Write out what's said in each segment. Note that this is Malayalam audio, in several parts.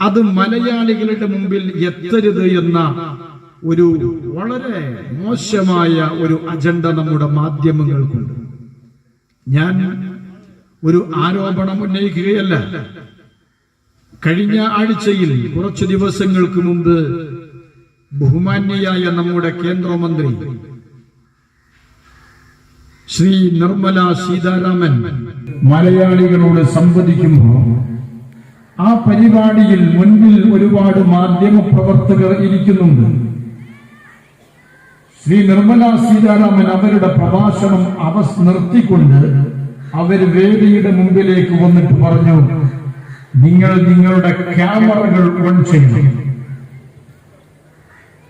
അത് മലയാളികളുടെ മുമ്പിൽ എത്തരുത് എന്ന ഒരു വളരെ മോശമായ ഒരു അജണ്ട നമ്മുടെ മാധ്യമങ്ങൾക്കുണ്ട്. ഞാൻ ഒരു ആരോപണം ഉന്നയിക്കുകയല്ല. കഴിഞ്ഞ ആഴ്ചയിൽ കുറച്ചു ദിവസങ്ങൾക്ക് മുമ്പ് ബഹുമാന്യയായ നമ്മുടെ കേന്ദ്രമന്ത്രി ശ്രീ നിർമ്മല സീതാരാമൻ മലയാളികളോട് സംവദിക്കുമ്പോൾ ആ പരിപാടിയിൽ മുൻപിൽ ഒരുപാട് മാധ്യമ പ്രവർത്തകർ ഇരിക്കുന്നുണ്ട്. ശ്രീ നിർമ്മല സീതാരാമൻ അവരുടെ പ്രഭാഷണം നിർത്തിക്കൊണ്ട് അവർ വേദിയുടെ മുമ്പിലേക്ക് വന്നിട്ട് പറഞ്ഞു, നിങ്ങൾ നിങ്ങളുടെ ക്യാമറകൾ ഓൺ ചെയ്യണം,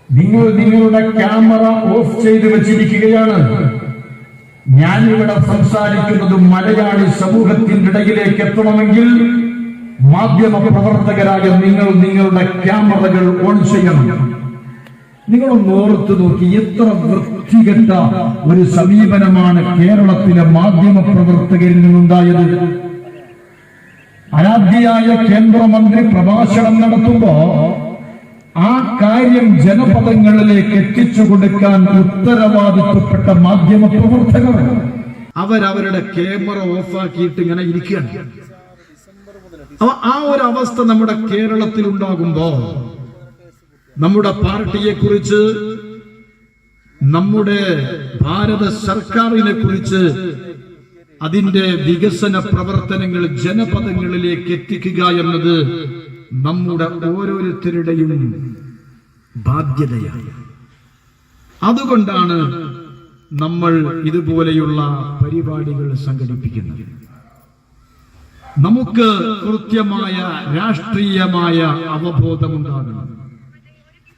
നിങ്ങൾ നിങ്ങളുടെ ക്യാമറ ഓഫ് ചെയ്ത് വെച്ചിരിക്കുകയാണ്. ഞാനിവിടെ സംസാരിക്കുന്നത് മലയാളി സമൂഹത്തിന്റെ ഇടയിലേക്ക് എത്തണമെങ്കിൽ മാധ്യമ പ്രവർത്തകരായ നിങ്ങൾ നിങ്ങളുടെ ക്യാമറകൾ ഓൺ ചെയ്യണം. നിങ്ങളൊന്ന് ഓർത്തു നോക്കി, എത്ര വൃത്തികെട്ട ഒരു സമീപനമാണ് കേരളത്തിലെ മാധ്യമ പ്രവർത്തകരിൽ നിന്നുണ്ടായത്. ആരാധ്യയായ കേന്ദ്രമന്ത്രി പ്രഭാഷണം നടത്തുമ്പോ ആ കാര്യം ജനപദങ്ങളിലേക്ക് എത്തിച്ചു കൊടുക്കാൻ ഉത്തരവാദിത്വപ്പെട്ട മാധ്യമ പ്രവർത്തകർ അവരവരുടെ ക്യാമറ ഓഫാക്കിയിട്ട് ഇങ്ങനെ ഇരിക്കുകയാണ്. ആ ഒരു അവസ്ഥ നമ്മുടെ കേരളത്തിൽ ഉണ്ടാകുമ്പോ നമ്മുടെ പാർട്ടിയെ കുറിച്ച്, നമ്മുടെ ഭാരത സർക്കാരിനെ കുറിച്ച്, അതിന്റെ വികസന പ്രവർത്തനങ്ങൾ ജനപദങ്ങളിലേക്ക് എത്തിക്കുക എന്നത് നമ്മുടെ ഓരോരുത്തരുടെയും ബാധ്യതയാണ്. അതുകൊണ്ടാണ് നമ്മൾ ഇതുപോലെയുള്ള പരിപാടികൾ സംഘടിപ്പിക്കുന്നത്. നമുക്ക് കൃത്യമായ രാഷ്ട്രീയമായ അവബോധമുണ്ടാകണം.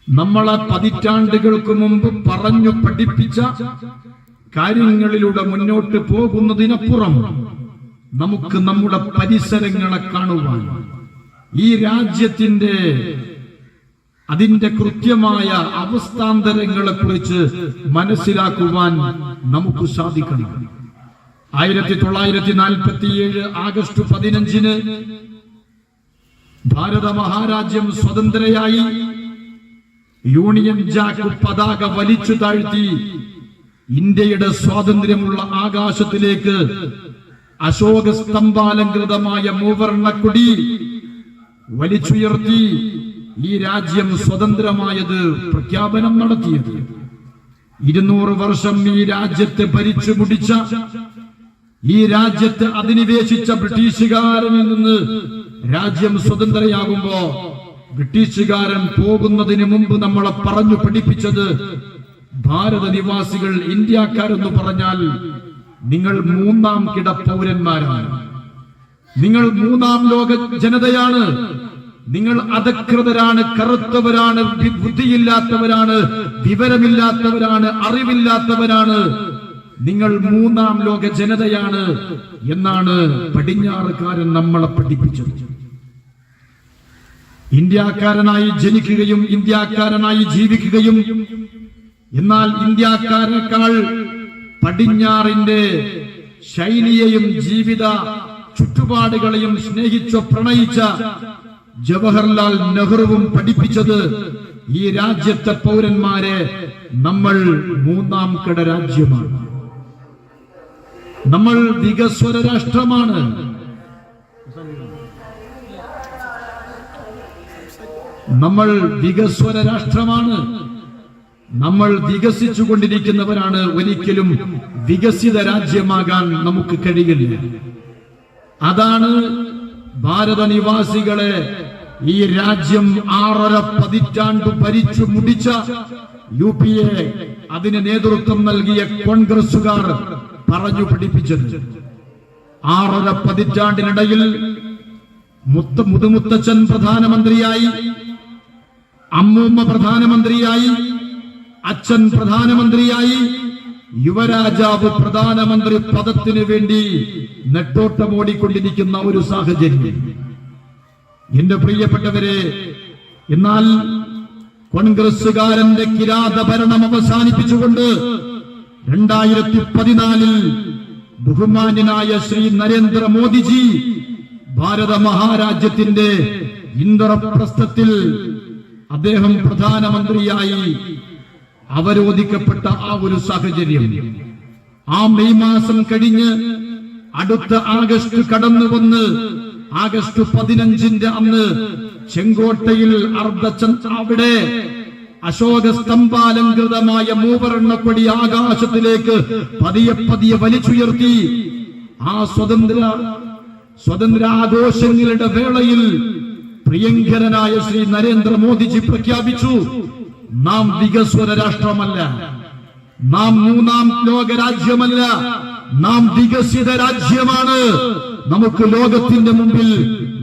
നമ്മളെ പതിറ്റാണ്ടുകൾക്ക് മുമ്പ് പറഞ്ഞു പഠിപ്പിച്ച കാര്യങ്ങളിലൂടെ മുന്നോട്ട് പോകുന്നതിനപ്പുറം നമുക്ക് നമ്മുടെ പരിസരങ്ങളെ കാണുവാൻ, ഈ രാജ്യത്തിന്റെ അതിന്റെ കൃത്യമായ അവസ്ഥാന്തരങ്ങളെ കുറിച്ച് മനസ്സിലാക്കുവാൻ നമുക്ക് സാധിക്കണം. 1947 ആഗസ്റ്റ് 15 ഭാരത മഹാരാജ്യം സ്വതന്ത്രയായി യൂണിയൻ ജാക്ക് പതാക വലിച്ചു താഴ്ത്തി ഇന്ത്യയുടെ സ്വാതന്ത്ര്യമുള്ള ആകാശത്തിലേക്ക് അശോക സ്തംഭാലങ്കൃതമായ മൂവർണ്ണക്കൊടി വലിച്ചുയർത്തി ഈ രാജ്യം സ്വതന്ത്രമായത് പ്രഖ്യാപനം നടത്തിയത്. 200 വർഷം ഈ രാജ്യത്തെ ഭരിച്ചു മുടിച്ച, ഈ രാജ്യത്തെ അധിനിവേശിച്ച ബ്രിട്ടീഷുകാരനിൽ നിന്ന് രാജ്യം സ്വതന്ത്രയാകുമ്പോ ബ്രിട്ടീഷുകാരൻ പോകുന്നതിന് മുമ്പ് നമ്മളെ പറഞ്ഞു പഠിപ്പിച്ചത്, ഭാരത നിവാസികൾ, ഇന്ത്യക്കാരെന്ന് പറഞ്ഞാൽ നിങ്ങൾ 3ാം കിട പൗരന്മാരാണ്, നിങ്ങൾ 3ാം ലോക ജനതയാണ്, നിങ്ങൾ അധകൃതരാണ്, കറുത്തവരാണ്, ബുദ്ധിയില്ലാത്തവരാണ്, വിവരമില്ലാത്തവരാണ്, അറിവില്ലാത്തവരാണ്, നിങ്ങൾ 3ാം ലോക ജനതയാണ് എന്നാണ് പടിഞ്ഞാറുകാരൻ നമ്മളെ പഠിപ്പിച്ചത്. ഇന്ത്യക്കാരനായി ജനിക്കുകയും ഇന്ത്യക്കാരനായി ജീവിക്കുകയും, എന്നാൽ ഇന്ത്യക്കാരേക്കാൾ പടിഞ്ഞാറിന്റെ ശൈലിയെയും ജീവിത ചുറ്റുപാടുകളെയും സ്നേഹിച്ചോ പ്രണയിച്ച ജവഹർലാൽ നെഹ്റുവും പഠിപ്പിച്ചത്, ഈ രാജ്യത്തെ പൗരന്മാരെ നമ്മൾ 3ാം കിട രാജ്യമാണ്, നമ്മൾ വികസ്വര രാഷ്ട്രമാണ്, നമ്മൾ വികസ്വര രാഷ്ട്രമാണ്, നമ്മൾ വികസിച്ചുകൊണ്ടിരിക്കുന്നവരാണ്. ഒരിക്കലും വികസിത രാജ്യമാകാൻ നമുക്ക് കഴിയില്ല. അതാണ് ഭാരത നിവാസികളെ ഈ രാജ്യം 6.5 പതിറ്റാണ്ട് ഭരിച്ചു മുടിച്ച UPA, അതിന് നേതൃത്വം നൽകിയ കോൺഗ്രസുകാർ പറഞ്ഞു പഠിപ്പിച്ചത്. 6.5 പതിറ്റാണ്ടിനിടയിൽ മുതുമുത്തച്ഛൻ പ്രധാനമന്ത്രിയായി, അമ്മൂമ്മ പ്രധാനമന്ത്രിയായി, അച്ഛൻ പ്രധാനമന്ത്രിയായി, യുവരാജാവ് പ്രധാനമന്ത്രി പദത്തിനു വേണ്ടി നെട്ടോട്ടമോടിക്കൊണ്ടിരിക്കുന്ന ഒരു സാഹചര്യം. എന്റെ പ്രിയപ്പെട്ടവരെ, എന്നാൽ കോൺഗ്രസുകാരന്റെ കിരാത ഭരണം അവസാനിപ്പിച്ചുകൊണ്ട് 2014 ബഹുമാന്യനായ ശ്രീ നരേന്ദ്രമോദിജി ഭാരത മഹാരാജ്യത്തിന്റെ ഇന്ദ്രപ്രസ്ഥത്തിൽ അദ്ദേഹം പ്രധാനമന്ത്രിയായി അവരോധിക്കപ്പെട്ട ആ ഒരു സാഹചര്യം, ആ മെയ് മാസം കഴിഞ്ഞ് അടുത്ത ആഗസ്റ്റ് കടന്നു വന്ന് ആഗസ്റ്റ് 15 അന്ന് ചെങ്കോട്ടയിൽ അവിടെ അശോക സ്തംഭാലങ്കൃതമായ മൂവർണ്ണക്കൊടി ആകാശത്തിലേക്ക് പതിയെ പതിയെ വലിച്ചുയർത്തി ആ സ്വതന്ത്രാഘോഷങ്ങളുടെ വേളയിൽ പ്രിയങ്കരനായ ശ്രീ നരേന്ദ്രമോദിജി പ്രഖ്യാപിച്ചു, നാം വികസ്വര രാഷ്ട്രമല്ല, നാം മൂന്നാം ലോക രാജ്യമല്ല, നാം വികസിത രാജ്യമാണ്. നമുക്ക് ലോകത്തിന്റെ മുമ്പിൽ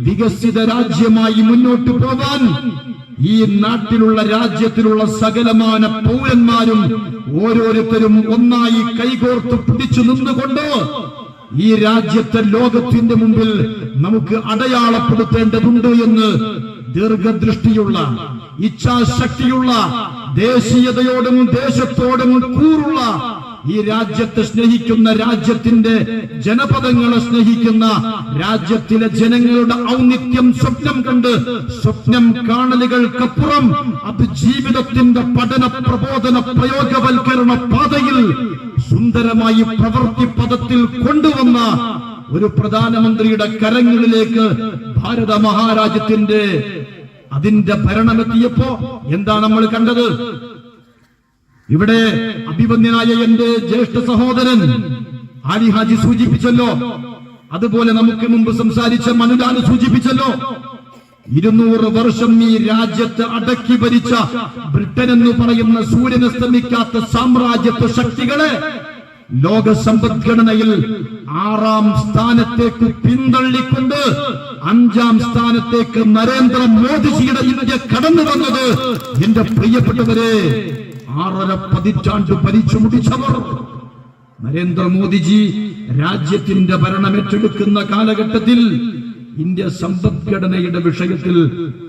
വികസിത രാജ്യമായി മുന്നോട്ട് പോകാൻ ഈ നാട്ടിലുള്ള രാജ്യത്തിലുള്ള സകലമാന പൗരന്മാരും ഓരോരുത്തരും ഒന്നായി കൈകോർത്ത് പിടിച്ചു നിന്നുകൊണ്ട് ഈ രാജ്യത്തെ ലോകത്തിന്റെ മുമ്പിൽ നമുക്ക് അടയാളപ്പെടുത്തേണ്ടതുണ്ട് എന്ന് ദീർഘദൃഷ്ടിയുള്ള, ഇച്ഛാശക്തിയുള്ള, ദേശീയതയോടും ദേശത്തോടും കൂറുള്ള, ഈ രാജ്യത്തെ സ്നേഹിക്കുന്ന, രാജ്യത്തിന്റെ ജനപദങ്ങളെ സ്നേഹിക്കുന്ന, രാജ്യത്തിലെ ജനങ്ങളുടെ ഔന്നിത്യം സ്വപ്നം കണ്ട് സ്വപ്നം കാണലുകൾക്കപ്പുറം അത് ജീവിതത്തിന്റെ പഠന പ്രബോധന പ്രയോഗവൽക്കരണ പാതയിൽ സുന്ദരമായി പ്രവൃത്തി പദത്തിൽ കൊണ്ടുവന്ന ഒരു പ്രധാനമന്ത്രിയുടെ കരങ്ങളിലേക്ക് ഭാരത മഹാരാജ്യത്തിന്റെ അതിന്റെ ഭരണമെത്തിയപ്പോ എന്താണ് നമ്മൾ കണ്ടത്? ഇവിടെ അഭിമന്യനായ എന്റെ ജ്യേഷ്ഠ സഹോദരൻ ആലി ഹാജി സൂചിപ്പിച്ചല്ലോ, അതുപോലെ നമുക്ക് മുമ്പ് സംസാരിച്ച മനുലാൽ സൂചിപ്പിച്ചല്ലോ, 200 വർഷം ഈ രാജ്യത്ത് അടക്കി ഭരിച്ച ബ്രിട്ടൻ എന്ന് പറയുന്ന സൂര്യനസ്തമിക്കാത്ത സാമ്രാജ്യത്വ ശക്തികളെ ലോക സമ്പദ്ഘടനയിൽ 6ാം സ്ഥാനത്തേക്ക് പിന്തള്ളിക്കൊണ്ട് 5ാം സ്ഥാനത്തേക്ക് നരേന്ദ്രമോദിജിയുടെ ഇന്ത്യ കടന്നു വന്നത് എന്റെ പ്രിയപ്പെട്ടവരെ 6.5 പതിറ്റാണ്ട് ഭരിച്ചു മുടിച്ചവർ. നരേന്ദ്രമോദിജി രാജ്യത്തിന്റെ ഭരണമേറ്റെടുക്കുന്ന കാലഘട്ടത്തിൽ ഇന്ത്യ സമ്പദ്ഘടനയുടെ വിഷയത്തിൽ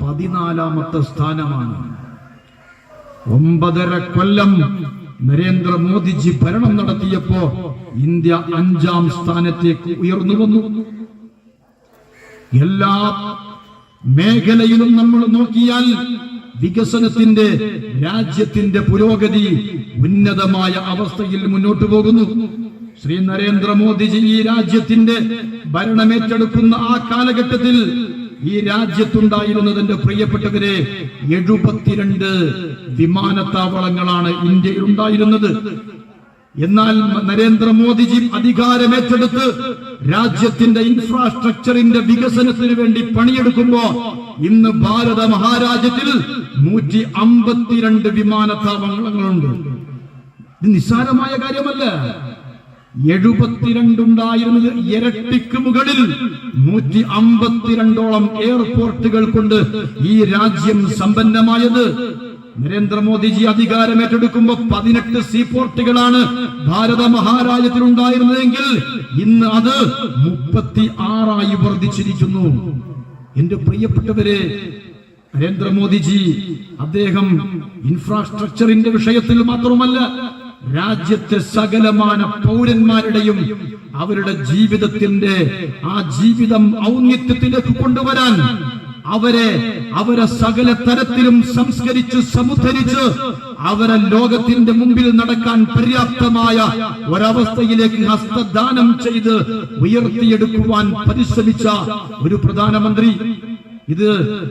14ാമത്തെ സ്ഥാനമാണ്. 9.5 കൊല്ലം നരേന്ദ്രമോദിജി ഭരണം നടത്തിയപ്പോ ഇന്ത്യ 5ാം സ്ഥാനത്തേക്ക് ഉയർന്നു വന്നു. എല്ലാ മേഖലയിലും നമ്മൾ നോക്കിയാൽ വികസനത്തിന്റെ, രാജ്യത്തിന്റെ പുരോഗതി ഉന്നതമായ അവസ്ഥയിൽ മുന്നോട്ടു പോകുന്നു. ശ്രീ നരേന്ദ്രമോദിജി ഈ രാജ്യത്തിന്റെ ഭരണമേറ്റെടുക്കുന്ന ആ കാലഘട്ടത്തിൽ ഈ രാജ്യത്തുണ്ടായിരുന്നതിന്റെ പ്രിയപ്പെട്ടവരെ 72 വിമാനത്താവളങ്ങളാണ് ഇന്ത്യയിൽ ഉണ്ടായിരുന്നത്. എന്നാൽ നരേന്ദ്രമോദിജി അധികാരമേറ്റെടുത്ത് രാജ്യത്തിന്റെ ഇൻഫ്രാസ്ട്രക്ചറിന്റെ വികസനത്തിന് വേണ്ടി പണിയെടുക്കുമ്പോ ഇന്ന് ഭാരത മഹാരാജ്യത്തിൽ 152 വിമാനത്താവളങ്ങളുണ്ട്. ഇത് നിസ്സാരമായ കാര്യമല്ല. 72 ഉണ്ടായിരുന്നത് ഇരട്ടിക്ക് മുകളിൽ 152ഓളം എയർപോർട്ടുകൾ കൊണ്ട് ഈ രാജ്യം സമ്പന്നമായത്. നരേന്ദ്രമോദിജി അധികാരമേറ്റെടുക്കുമ്പോൾ 18 സീപോർട്ടുകളാണ് ഭാരത മഹാരാജ്യത്തിൽ ഉണ്ടായിരുന്നതെങ്കിൽ ഇന്ന് അത് 36ആയി വർദ്ധിച്ചിരിക്കുന്നു. എന്റെ പ്രിയപ്പെട്ടവരെ, നരേന്ദ്രമോദിജി അദ്ദേഹം ഇൻഫ്രാസ്ട്രക്ചറിന്റെ വിഷയത്തിൽ മാത്രമല്ല, രാജ്യത്തെ സകലമാന പൗരന്മാരുടെയും അവരുടെ ജീവിതത്തിന്റെ ആ ജീവിതം ഔന്നത്യത്തിലേക്ക് കൊണ്ടുവരാൻ അവരെ സകല തരത്തിലും സംസ്കരിച്ച് സമുദ്ധരിച്ച് അവരെ ലോകത്തിന്റെ മുമ്പിൽ നടക്കാൻ പര്യാപ്തമായ ഒരവസ്ഥയിലേക്ക് ഹസ്തദാനം ചെയ്ത് ഉയർത്തിയെടുക്കുവാൻ പരിശ്രമിച്ച ഒരു പ്രധാനമന്ത്രി. ഇത്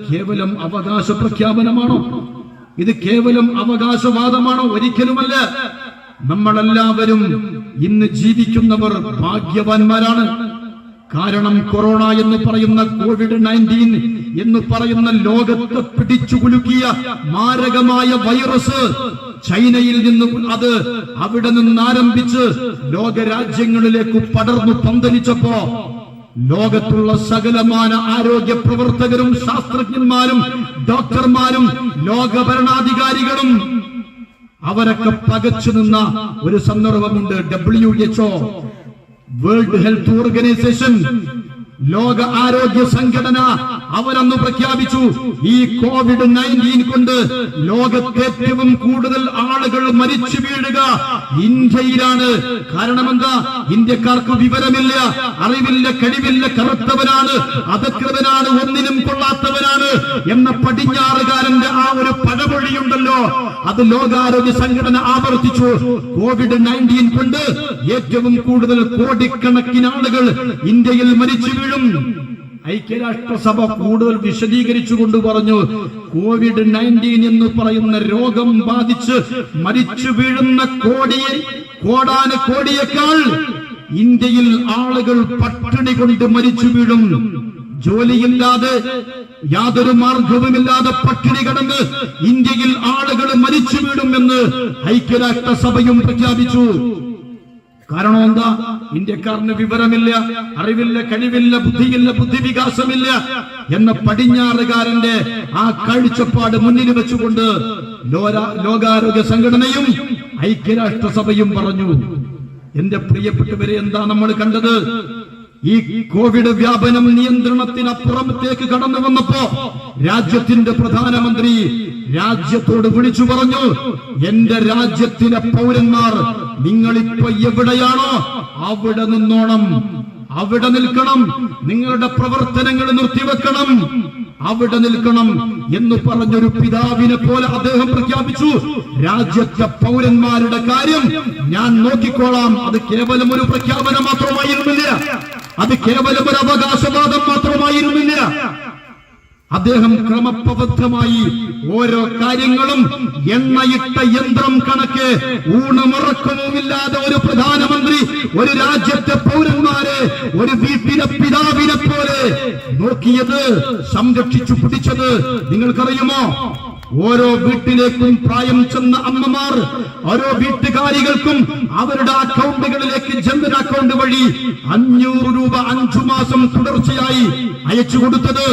കേവലം അവകാശ പ്രഖ്യാപനമാണോ? ഇത് കേവലം അവകാശവാദമാണോ? ഒരിക്കലുമല്ല. നമ്മളെല്ലാവരും ഇന്ന് ജീവിക്കുന്നവർ ഭാഗ്യവാന്മാരാണ്. കാരണം കൊറോണ എന്ന് പറയുന്ന COVID-19 എന്ന് പറയുന്ന ലോകത്തെ പിടിച്ചു കുലുക്കിയ മാരകമായ വൈറസ് ചൈനയിൽ നിന്നും അത് അവിടെ നിന്ന് ആരംഭിച്ച് ലോകരാജ്യങ്ങളിലേക്ക് പടർന്നു പന്തലിച്ചപ്പോ ലോകത്തുള്ള സകലമാന ആരോഗ്യ പ്രവർത്തകരും ശാസ്ത്രജ്ഞന്മാരും ഡോക്ടർമാരും ലോക ഭരണാധികാരികളും അവരൊക്കെ പകച്ചു നിന്ന ഒരു സന്ദർഭമുണ്ട്. WHO, വേൾഡ് ഹെൽത്ത് ഓർഗനൈസേഷൻ ലോക ആരോഗ്യ സംഘടന അവരന്ന് പ്രഖ്യാപിച്ചു, ഈ COVID-19 കൊണ്ട് ലോകത്തെ ഏറ്റവും കൂടുതൽ ആളുകൾ മരിച്ചു വീഴുക ഇന്ത്യയിലാണ്. കാരണം എന്താ? ഇന്ത്യക്കാർക്ക് വിവരമില്ല, അറിവില്ല, കഴിവില്ല, കറുത്തവനാണ്, അധകൃതനാണ്, ഒന്നിനും കൊള്ളാത്തവനാണ് എന്ന പടിഞ്ഞാറുകാരന്റെ ആ ഒരു പഴമൊഴിയുണ്ടല്ലോ, അത് ലോകാരോഗ്യ സംഘടന ആവർത്തിച്ചു. COVID-19 കൊണ്ട് ഏറ്റവും കൂടുതൽ കോടിക്കണക്കിന് ആളുകൾ ഇന്ത്യയിൽ മരിച്ചു വീഴും. ഐക്യരാഷ്ട്രസഭ കൂടുതൽ വിശദീകരിച്ചുകൊണ്ട് പറഞ്ഞു, COVID-19 എന്ന് പറയുന്ന രോഗം ബാധിച്ച് മരിച്ചു വീഴുന്ന കോടാനുകോടിയേക്കാൾ ഇന്ത്യയിൽ ആളുകൾ പട്ടിണി കൊണ്ട് മരിച്ചു വീഴും. ജോലിയില്ലാതെ, യാതൊരു മാർഗവുമില്ലാതെ പട്ടിണി കിടന്ന് ഇന്ത്യയിൽ ആളുകൾ മരിച്ചു വീഴുമെന്ന് ഐക്യരാഷ്ട്രസഭയും പ്രഖ്യാപിച്ചു. കാരണം എന്താ? ഇന്ത്യക്കാരന് വിവരമില്ല, അറിവില്ല, കഴിവില്ല, ബുദ്ധിയില്ല, ബുദ്ധിവികാസമില്ല എന്ന പടിഞ്ഞാറുകാരന്റെ ആ കാഴ്ചപ്പാട് മുന്നിൽ വെച്ചുകൊണ്ട് ലോകാരോഗ്യ സംഘടനയും ഐക്യരാഷ്ട്രസഭയും പറഞ്ഞു. എന്റെ പ്രിയപ്പെട്ടവരെ, എന്താ നമ്മൾ കണ്ടത്? ഈ കോവിഡ് വ്യാപനം നിയന്ത്രണത്തിനപ്പുറത്തേക്ക് കടന്നു വന്നപ്പോ രാജ്യത്തിന്റെ പ്രധാനമന്ത്രി രാജ്യത്തോട് വിളിച്ചു പറഞ്ഞു, എന്റെ രാജ്യത്തിലെ പൗരന്മാർ നിങ്ങളിപ്പോ എവിടെയാണോ അവിടെ നിന്നോണം, അവിടെ നിൽക്കണം, നിങ്ങളുടെ പ്രവർത്തനങ്ങൾ നിർത്തിവെക്കണം, അവിടെ നിൽക്കണം എന്ന് പറഞ്ഞൊരു പിതാവിനെ പോലെ അദ്ദേഹം പ്രഖ്യാപിച്ചു, രാജ്യത്തെ പൗരന്മാരുടെ കാര്യം ഞാൻ നോക്കിക്കോളാം. അത് കേവലം ഒരു പ്രഖ്യാപനം മാത്രമായിരുന്നില്ല, അത് കേവലം ഒരു അവകാശവാദം മാത്രമായിരുന്നില്ല. അദ്ദേഹം ക്രമബദ്ധമായി ഓരോ കാര്യങ്ങളും എണ്ണയിട്ട യന്ത്രം കണക്ക് ഊണമുറക്കവുമില്ലാതെ ഒരു പ്രധാനമന്ത്രി ഒരു രാജ്യത്തെ പൗരന്മാരെ ഒരു വീട്ടിലെ പിതാവിനെ പോലെ നോക്കിയത്, സംരക്ഷിച്ചു പിടിച്ചത് നിങ്ങൾക്കറിയുമോ? ഓരോ വീട്ടിലേക്കും പ്രായം ചെന്ന അമ്മമാർ ഓരോ വീട്ടുകാരികൾക്കും അവരുടെ അക്കൗണ്ടുകളിലേക്ക് ജനറൽ അക്കൗണ്ട് വഴി 500 രൂപ 5 മാസം തുടർച്ചയായി അയച്ചു കൊടുത്തത്.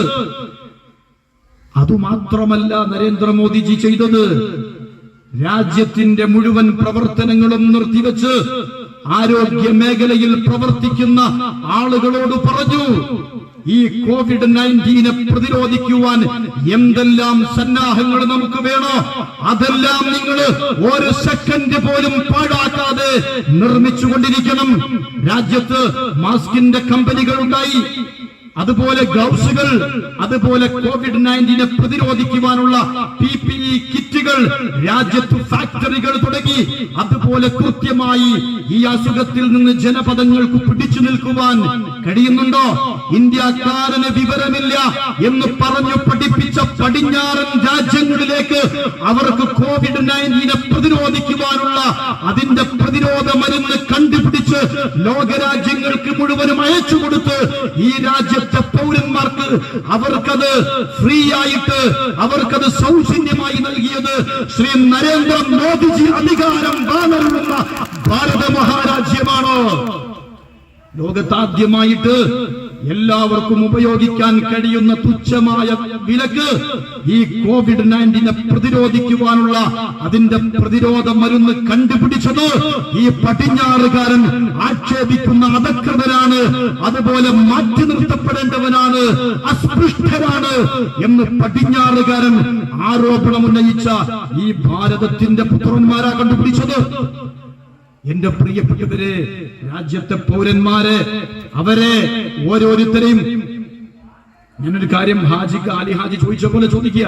അതുമാത്രമല്ല നരേന്ദ്രമോദിജി ചെയ്തത്, രാജ്യത്തിന്റെ മുഴുവൻ പ്രവർത്തനങ്ങളും നിർത്തിവെച്ച് ആരോഗ്യ മേഖലയിൽ പ്രവർത്തിക്കുന്ന ആളുകളോട് പറഞ്ഞു, ഈ COVID-19 പ്രതിരോധിക്കുവാൻ എന്തെല്ലാം സന്നാഹങ്ങൾ നമുക്ക് വേണോ അതെല്ലാം നിങ്ങൾ ഒരു സെക്കൻഡ് പോലും പാഴാക്കാതെ നിർമ്മിച്ചുകൊണ്ടിരിക്കണം. രാജ്യത്ത് മാസ്കിന്റെ കമ്പനികൾ ഉണ്ടായി, അതുപോലെ ഗ്ലൗസുകൾ, അതുപോലെ COVID-19 പ്രതിരോധിക്കുവാനുള്ള PPE കിറ്റുകൾ രാജ്യത്ത് ഫാക്ടറികൾ തുടങ്ങി. അതുപോലെ കൃത്യമായി ഈ അസുഖത്തിൽ നിന്ന് ജനപദങ്ങൾക്ക് പിടിച്ചു നിൽക്കുവാൻ കഴിയുന്നുണ്ടോ? ഇന്ത്യക്കാരന് വിവരമില്ല എന്ന് പറഞ്ഞു പഠിപ്പിച്ച പടിഞ്ഞാറൻ രാജ്യങ്ങളിലേക്ക് അവർക്ക് COVID-19 പ്രതിരോധിക്കുവാനുള്ള അതിന്റെ പ്രതിരോധ മരുന്ന് കണ്ടുപിടിച്ച് ലോകരാജ്യങ്ങൾക്ക് മുഴുവനും അയച്ചു കൊടുത്ത് ഈ രാജ്യത്തെ പൗരന്മാർക്ക് അവർക്കത് ഫ്രീ ആയിട്ട്, അവർക്കത് സൗജന്യമായി നൽകിയത് ശ്രീ നരേന്ദ്രമോദിജി അധികാരം വാണരുളുന്ന ഭാരത മഹാരാജ്യമാണോ? ലോകത്താദ്യമായിട്ട് എല്ലാവർക്കും ഉപയോഗിക്കാൻ കഴിയുന്ന തുച്ഛമായ വിലക്ക് ഈ COVID-19 പ്രതിരോധിക്കുവാനുള്ള അതിന്റെ പ്രതിരോധ മരുന്ന് കണ്ടുപിടിച്ചത് ഈ പടിഞ്ഞാറുകാരൻ ആക്ഷേപിക്കുന്ന അധകൃതനാണ്, അതുപോലെ മാറ്റി നിർത്തപ്പെടേണ്ടവനാണ്, അസ്പൃഷ്ടരാണ് എന്ന് പടിഞ്ഞാറുകാരൻ ആരോപണം ഉന്നയിച്ച ഈ ഭാരതത്തിന്റെ പുത്രന്മാരാ കണ്ടുപിടിച്ചത്. എന്റെ പ്രിയപ്പെട്ടവരെ, രാജ്യത്തെ പൗരന്മാരെ, അവരെ ഓരോരുത്തരെയും ഞാനൊരു കാര്യം അലി ഹാജി ചോദിച്ച പോലെ ചോദിക്കുക.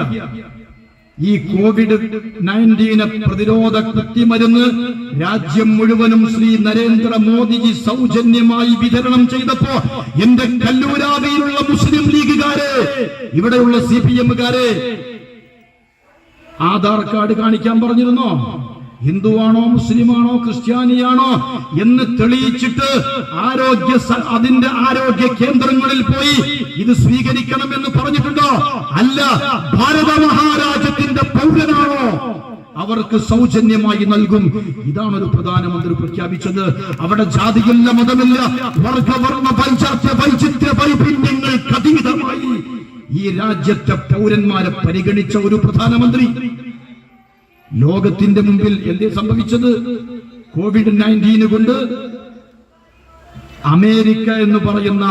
ഈ COVID-19 പ്രതിരോധ കുത്തിമരുന്ന് രാജ്യം മുഴുവനും ശ്രീ നരേന്ദ്രമോദിജി സൗജന്യമായി വിതരണം ചെയ്തപ്പോ എന്റെ കല്ലൂരാവിയിലുള്ള മുസ്ലിം ലീഗുകാരെ, ഇവിടെയുള്ള CPM-കാരെ ആധാർ കാർഡ് കാണിക്കാൻ പറഞ്ഞിരുന്നോ? ഹിന്ദുവാണോ മുസ്ലിമാണോ ക്രിസ്ത്യാനിയാണോ എന്ന് തെളിയിച്ചിട്ട് അതിന്റെ ആരോഗ്യ കേന്ദ്രങ്ങളിൽ പോയി ഇത് സ്വീകരിക്കണം എന്ന് പറഞ്ഞിട്ടുണ്ടോ? അല്ല. ഭാരത മഹാരാജ്യത്തിന്റെ പൗരനാണോ അവർക്ക് സൗജന്യമായി നൽകും. ഇതാണ് ഒരു പ്രധാനമന്ത്രി പ്രഖ്യാപിച്ചത്. അവിടെ ജാതിയില്ല, മതമില്ല, വർഗവർണ്ണ വൈചിത്ര്യ വൈഭിന്യങ്ങൾക്ക് അതീതമായി ഈ രാജ്യത്തെ പൗരന്മാരെ പരിഗണിച്ച ഒരു പ്രധാനമന്ത്രി. ലോകത്തിന്റെ മുമ്പിൽ എന്തേ സംഭവിച്ചത്? COVID-19 കൊണ്ട് അമേരിക്ക എന്ന് പറയുന്ന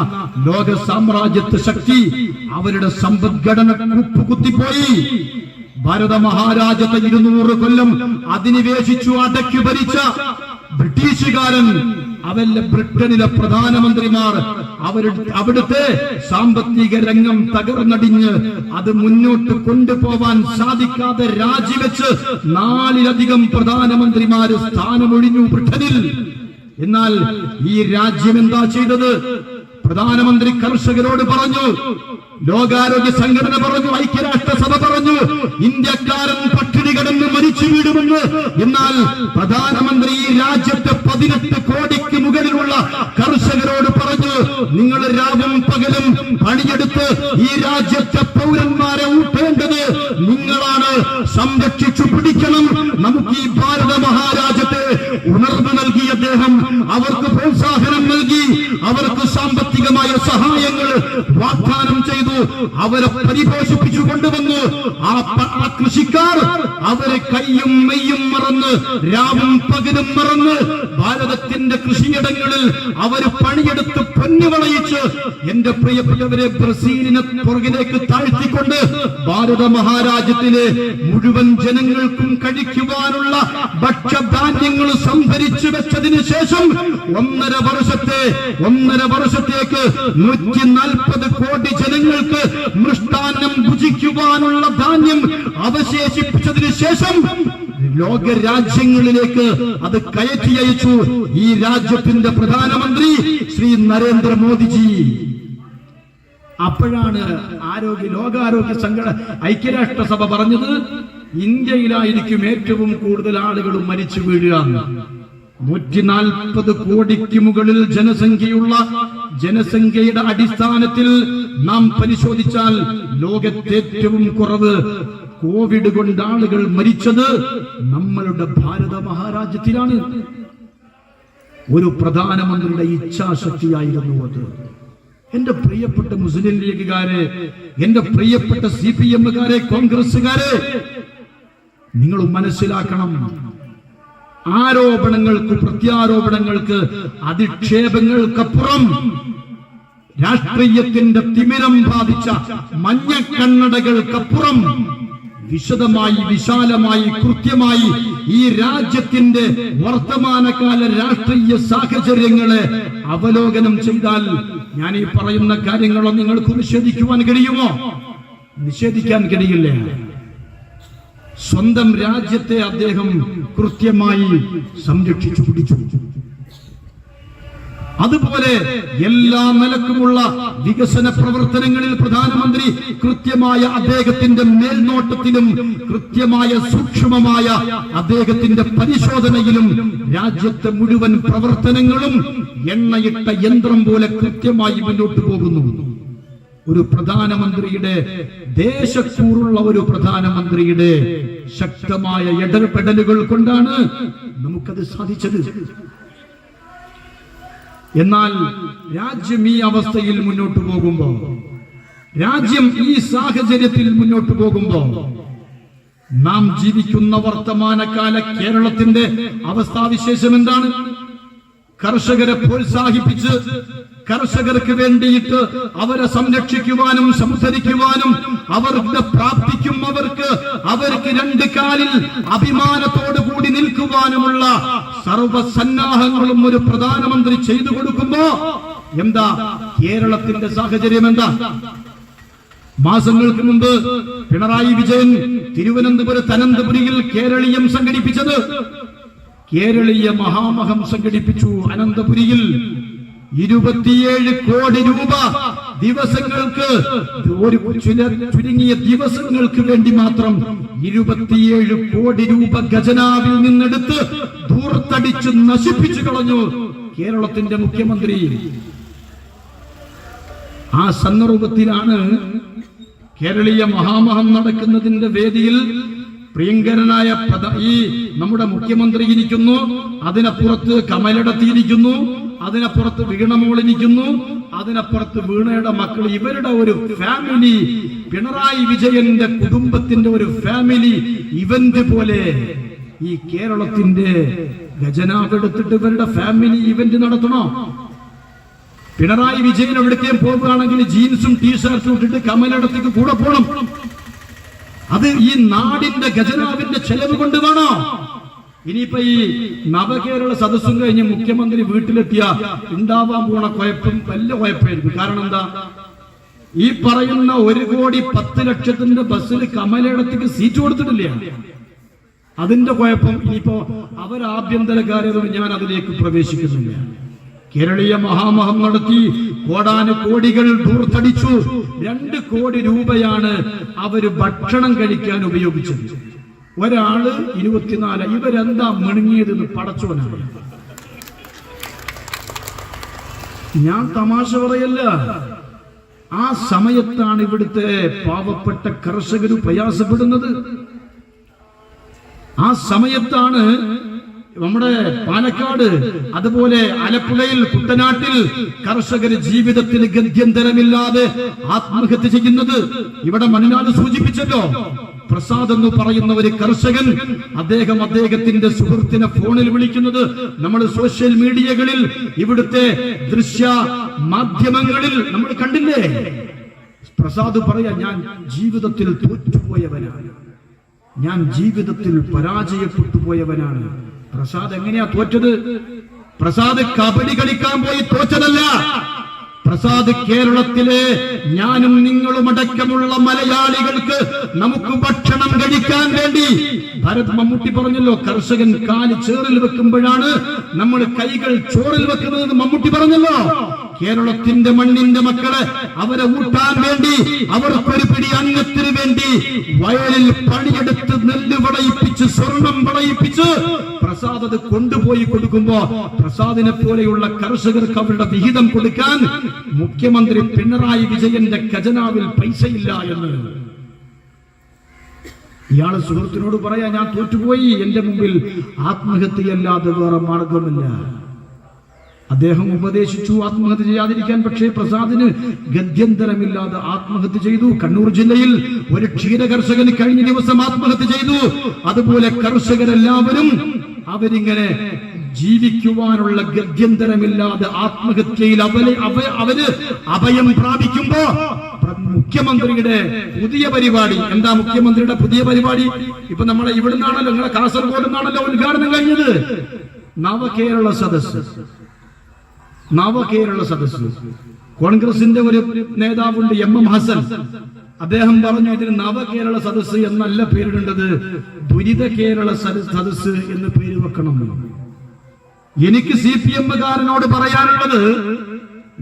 ലോക സാമ്രാജ്യത്വ ശക്തി അവരുടെ സമ്പദ്ഘടന കുത്തിപ്പോയി. ഭാരത മഹാരാജ്യത്തെ 200 കൊല്ലം അധിനിവേശിച്ചു അടക്കി ഭരിച്ച ബ്രിട്ടീഷുകാരൻ, അവരുടെ ബ്രിട്ടനിലെ പ്രധാനമന്ത്രിമാർ അവിടുത്തെ സാമ്പത്തിക രംഗം തകർന്നടിഞ്ഞ് അത് മുന്നോട്ട് കൊണ്ടുപോവാൻ സാധിക്കാതെ രാജിവെച്ച് 4-ലധികം പ്രധാനമന്ത്രിമാര് സ്ഥാനമൊഴിഞ്ഞു ബ്രിട്ടനിൽ. എന്നാൽ ഈ രാജ്യം എന്താ ചെയ്തത്? പ്രധാനമന്ത്രി കർഷകരോട് പറഞ്ഞു, ലോകാരോഗ്യ സംഘടന പറഞ്ഞു, ഐക്യരാഷ്ട്രസഭ പറഞ്ഞു, ഇന്ത്യക്കാരൻ പട്ടിണി കിടന്ന് മരിച്ചു വീടുമെന്ന്. എന്നാൽ പ്രധാനമന്ത്രി ഈ രാജ്യത്തെ 18 കോടിക്ക് മുകളിലുള്ള കർഷകരോട് പറഞ്ഞു, നിങ്ങൾ രാവും പകലും പണിയെടുത്ത് ഈ രാജ്യത്തെ പൗരന്മാരെ ഊട്ടേണ്ടത് നിങ്ങളാണ്, സംരക്ഷിച്ചു പിടിക്കണം. നമുക്ക് ഈ ഭാരത മഹാരാജ്യത്തെ ഉണർവ് നൽകി അദ്ദേഹം അവർക്ക് പ്രോത്സാഹനം നൽകി, അവർക്ക് സാമ്പത്തികമായ സഹായങ്ങൾ വാഗ്ദാനം ചെയ്തു, അവരെ പരിപോഷിപ്പിച്ചു കൊണ്ടുവന്നു. ആ കൃഷിക്കാർ അവരെ കയ്യും മെയ്യും മറന്ന് രാവും പകലും മറന്ന് ഭാരതത്തിന്റെ കൃഷിയിടങ്ങളിൽ അവർ പണിയെടുത്ത് പൊന്നു വിളയിച്ച് എന്റെ പ്രിയപ്പെട്ടവരെ ബ്രസീലിനെ പുറകിലേക്ക് താഴ്ത്തിക്കൊണ്ട് ഭാരത മഹാരാജ്യത്തിലെ മുഴുവൻ ജനങ്ങൾക്കും കഴിക്കുവാനുള്ള ഭക്ഷ്യധാന്യങ്ങൾ സംഭരിച്ചു വെച്ചതിന് ശേഷം 1.5 വർഷത്തേക്ക് 140 കോടി ജനങ്ങൾക്ക് മൃഷ്ടാന്നം ഭുജിക്കുവാനുള്ള ധാന്യം അവശേഷിപ്പിച്ചതിന് ശേഷം ലോക രാജ്യങ്ങളിലേക്ക് അത് കയറ്റി അയച്ചു ഈ രാജ്യത്തിന്റെ പ്രധാനമന്ത്രി ശ്രീ നരേന്ദ്രമോദിജി. അപ്പോഴാണ് ലോകാരോഗ്യ സംഘടന ഐക്യരാഷ്ട്രസഭ പറഞ്ഞത്, ഇന്ത്യയിലായിരിക്കും ഏറ്റവും കൂടുതൽ ആളുകൾ മരിച്ചു വീഴുക. 140 കോടിക്ക് മുകളിൽ ജനസംഖ്യയുടെ അടിസ്ഥാനത്തിൽ നാം പരിശോധിച്ചാൽ ലോകത്തെ ഏറ്റവും കുറവ് കോവിഡ് കൊണ്ട് ആളുകൾ മരിച്ചത് നമ്മളുടെ ഭാരത മഹാരാജ്യത്തിലാണ്. ഒരു പ്രധാനമന്ത്രിയുടെ ഇച്ഛാശക്തിയായിരുന്നു അത്. എന്റെ പ്രിയപ്പെട്ട മുസ്ലിം ലീഗുകാരെ, എന്റെ പ്രിയപ്പെട്ട CPM-കാരെ, കോൺഗ്രസുകാരെ, നിങ്ങൾ മനസ്സിലാക്കണം, ആരോപണങ്ങൾക്ക് പ്രത്യാരോപണങ്ങൾക്ക് അധിക്ഷേപങ്ങൾക്കപ്പുറം രാഷ്ട്രീയത്തിന്റെ തിമിരം ബാധിച്ച മഞ്ഞക്കണ്ണടകൾക്കപ്പുറം വിശദമായി വിശാലമായി കൃത്യമായി ഈ രാജ്യത്തിന്റെ വർത്തമാനകാല രാഷ്ട്രീയ സാഹചര്യങ്ങളെ അവലോകനം ചെയ്താൽ ഞാൻ ഈ പറയുന്ന കാര്യങ്ങളോ നിങ്ങൾക്ക് നിഷേധിക്കുവാൻ കഴിയുമോ? നിഷേധിക്കാൻ കഴിയില്ല. സ്വന്തം രാജ്യത്തെ അദ്ദേഹം കൃത്യമായി സംരക്ഷിച്ചു പിടിച്ചു. അതുപോലെ എല്ലാ നിലക്കുമുള്ള വികസന പ്രവർത്തനങ്ങളിൽ പ്രധാനമന്ത്രി കൃത്യമായ അദ്ദേഹത്തിന്റെ മേൽനോട്ടത്തിലും കൃത്യമായ സൂക്ഷ്മമായ അദ്ദേഹത്തിന്റെ പരിശോധനയിലും രാജ്യത്തെ മുഴുവൻ പ്രവർത്തനങ്ങളും എണ്ണയിട്ട യന്ത്രം പോലെ കൃത്യമായി മുന്നോട്ട് പോകുന്നു. ഒരു പ്രധാനമന്ത്രിയുടെ ദേശക്കൂറുള്ള ഒരു പ്രധാനമന്ത്രിയുടെ ശക്തമായ ഇടപെടലുകൾ കൊണ്ടാണ് നമുക്കത് സാധിച്ചത്. എന്നാൽ രാജ്യം ഈ അവസ്ഥയിൽ മുന്നോട്ട് പോകുമ്പോ, രാജ്യം ഈ സാഹചര്യത്തിൽ മുന്നോട്ട് പോകുമ്പോ നാം ജീവിക്കുന്ന വർത്തമാനകാല കേരളത്തിന്റെ അവസ്ഥാവിശേഷം എന്താണ്? കർഷകരെ പ്രോത്സാഹിപ്പിച്ച് കർഷകർക്ക് വേണ്ടിയിട്ട് അവരെ സംരക്ഷിക്കുവാനും സംസാരിക്കുവാനും അവരുടെ പ്രാപ്തിക്കും അവർക്ക് 2 കാലിൽ അഭിമാനത്തോടു കൂടി നിൽക്കുവാനുമുള്ള സർവസന്നാഹങ്ങളും ഒരു പ്രധാനമന്ത്രി ചെയ്തു കൊടുക്കുമ്പോ എന്താ കേരളത്തിന്റെ സാഹചര്യം? എന്താ? മാസങ്ങൾക്ക് മുമ്പ് പിണറായി വിജയൻ തിരുവനന്തപുരത്ത് അനന്തപുരിയിൽ കേരളീയം സംഘടിപ്പിച്ചത്, കേരളീയ മഹാമഹം സംഘടിപ്പിച്ചു. അനന്തപുരിയിൽ 27 കോടി രൂപ ദിവസങ്ങൾക്ക്, ചുരുങ്ങിയ ദിവസങ്ങൾക്ക് വേണ്ടി മാത്രം 27 കോടി രൂപ ഖജനാവിൽ നിന്നെടുത്ത് ധൂർത്തടിച്ച് നശിപ്പിച്ചു കളഞ്ഞു കേരളത്തിന്റെ മുഖ്യമന്ത്രി. ആ സന്ദർഭത്തിലാണ് കേരളീയ മഹാമഹം നടക്കുന്നതിന്റെ വേദിയിൽ പ്രിയങ്കരനായ ഈ നമ്മുടെ മുഖ്യമന്ത്രി ഇരിക്കുന്നു, അതിനപ്പുറത്ത് കമലടത്തിയിരിക്കുന്നു, അതിനപ്പുറത്ത് വീണമോളിരിക്കുന്നു, അതിനപ്പുറത്ത് വീണയുടെ മക്കൾ, ഇവരുടെ ഒരു ഫാമിലി, പിണറായി വിജയന്റെ കുടുംബത്തിന്റെ ഒരു ഫാമിലി ഇവന്റ് പോലെ ഈ കേരളത്തിന്റെ ഖജനാവ് എടുത്തിട്ട് ഇവരുടെ ഫാമിലി ഇവന്റ് നടത്തണോ? പിണറായി വിജയൻ എവിടേക്കും പോകുകയാണെങ്കിൽ ജീൻസും ടീഷർട്ടും ഇട്ടിട്ട് കമലടത്തേക്ക് കൂടെ പോകണം. അത് ഈ നാടിന്റെ ഖജനാവിന്റെ ചെലവ് കൊണ്ട് വേണോ? ഇനിയിപ്പോ ഈ നവകേരള സദസ്സും കഴിഞ്ഞ് മുഖ്യമന്ത്രി വീട്ടിലെത്തിയ ഉണ്ടാവാൻ പോണ കുഴപ്പം വലിയ കുഴപ്പമായിരിക്കും. കാരണം എന്താ, ഈ പറയുന്ന 1,10,00,000 ബസ്സിൽ കമലയിടത്തേക്ക് സീറ്റ് കൊടുത്തിട്ടില്ല. അതിന്റെ കുഴപ്പം ഇനിയിപ്പോ അവരാഭ്യന്തര കാര്യവും ഞാൻ അതിലേക്ക് പ്രവേശിക്കുന്നില്ല. കേരളീയ മഹാമഹം നടത്തി കോടാനുകോടികൾ ധൂർത്തടിച്ചു. 2 കോടി രൂപയാണ് അവര് ഭക്ഷണം കഴിക്കാൻ ഉപയോഗിച്ചത്. ഒരാള് 24. ഇവരെന്താ മിണുങ്ങിയതെന്ന് പടച്ചോനാണ്. ഞാൻ തമാശ പറയല്ല. ആ സമയത്താണ് ഇവിടുത്തെ പാവപ്പെട്ട കർഷകർ പ്രയാസപ്പെടുന്നത്. ആ സമയത്താണ് നമ്മുടെ പാലക്കാട്, അതുപോലെ ആലപ്പുഴയിൽ, കുട്ടനാട്ടിൽ കർഷകർ ജീവിതത്തിന് ഗത്യന്തരമില്ലാതെ ആത്മഹത്യ ചെയ്യുന്നത്. ഇവിടെ മണിനാട് സൂചിപ്പിച്ചല്ലോ, പ്രസാദ് എന്ന് പറയുന്ന ഒരു കർഷകൻ, അദ്ദേഹത്തിന്റെ സുഹൃത്തിനെ ഫോണിൽ വിളിക്കുന്നത് നമ്മൾ സോഷ്യൽ മീഡിയകളിൽ, ഇവിടുത്തെ ദൃശ്യ മാധ്യമങ്ങളിൽ നമ്മൾ കണ്ടില്ലേ. പ്രസാദ് പറയാ, ഞാൻ ജീവിതത്തിൽ തോറ്റുപോയവനാണ്, ഞാൻ ജീവിതത്തിൽ പരാജയപ്പെട്ടു പോയവനാണ്. പ്രസാദ് എങ്ങനെയാ തോറ്റത്? പ്രസാദ് കബഡി കളിക്കാൻ പോയി തോറ്റതല്ല. പ്രസാദ് കേരളത്തിലെ ഞാനും നിങ്ങളും അടക്കമുള്ള മലയാളികൾക്ക് നമുക്ക് ഭക്ഷണം കഴിക്കാൻ വേണ്ടി, ഭരത് മമ്മൂട്ടി പറഞ്ഞല്ലോ, കർഷകൻ കാല് ചേറിൽ വെക്കുമ്പോഴാണ് നമ്മൾ കൈകൾ ചോറിൽ വെക്കുന്നതെന്ന് മമ്മൂട്ടി പറഞ്ഞല്ലോ. കേരളത്തിന്റെ മണ്ണിന്റെ മക്കളെ അവരെ ഊട്ടാൻ വേണ്ടി, അവർക്കൊരു പിടി അന്നത്തിന് വേണ്ടി വയലിൽ പണിയെടുത്ത് നെല്ല് വിളയിപ്പിച്ച് സ്വർണം വിളയിപ്പിച്ച് പ്രസാദ് അത് കൊണ്ടുപോയി കൊടുക്കുമ്പോ, പ്രസാദിനെ പോലെയുള്ള കർഷകർക്ക് അവരുടെ വിഹിതം കൊടുക്കാൻ മുഖ്യമന്ത്രി പിണറായി വിജയന്റെ ഖജനാവിൽ പൈസയില്ല എന്ന് ഇയാള് സുഹൃത്തിനോട് പറയാ, ഞാൻ തോറ്റുപോയി, എന്റെ മുമ്പിൽ ആത്മഹത്യയല്ലാതെ വേറെ മാർഗമില്ല. അദ്ദേഹം ഉപദേശിച്ചു ആത്മഹത്യ ചെയ്യാതിരിക്കാൻ. പക്ഷേ പ്രസാദിന് ഗത്യന്തരമില്ലാതെ ആത്മഹത്യ ചെയ്തു. കണ്ണൂർ ജില്ലയിൽ ഒരു ക്ഷീര കർഷകന് കഴിഞ്ഞ ദിവസം ആത്മഹത്യ ചെയ്തു. അതുപോലെ കർഷകരെല്ലാവരും അവരിങ്ങനെ ജീവിക്കുവാനുള്ള ഗത്യന്തരമില്ലാതെ ആത്മഹത്യയിൽ അവര് അഭയം പ്രാപിക്കുമ്പോ മുഖ്യമന്ത്രിയുടെ പുതിയ പരിപാടി എന്താ? മുഖ്യമന്ത്രിയുടെ പുതിയ പരിപാടി ഇപ്പൊ നമ്മളെ ഇവിടുന്നാണല്ലോ, നിങ്ങളെ കാസർഗോഡ് നിന്നാണല്ലോ ഉദ്ഘാടനം കഴിഞ്ഞത്. നവകേരള സദസ്. നവകേരള സദസ് കോൺഗ്രസിന്റെ ഒരു നേതാവുണ്ട്, MM ഹസൻ. അദ്ദേഹം പറഞ്ഞു, ഇതിന് നവകേരള സദസ് എന്നല്ല പേരിടേണ്ടത്, ദുരിത കേരള സദസ് എന്ന് പേര് വെക്കണം. എനിക്ക് CPM-കാരനോട് പറയാനുള്ളത്,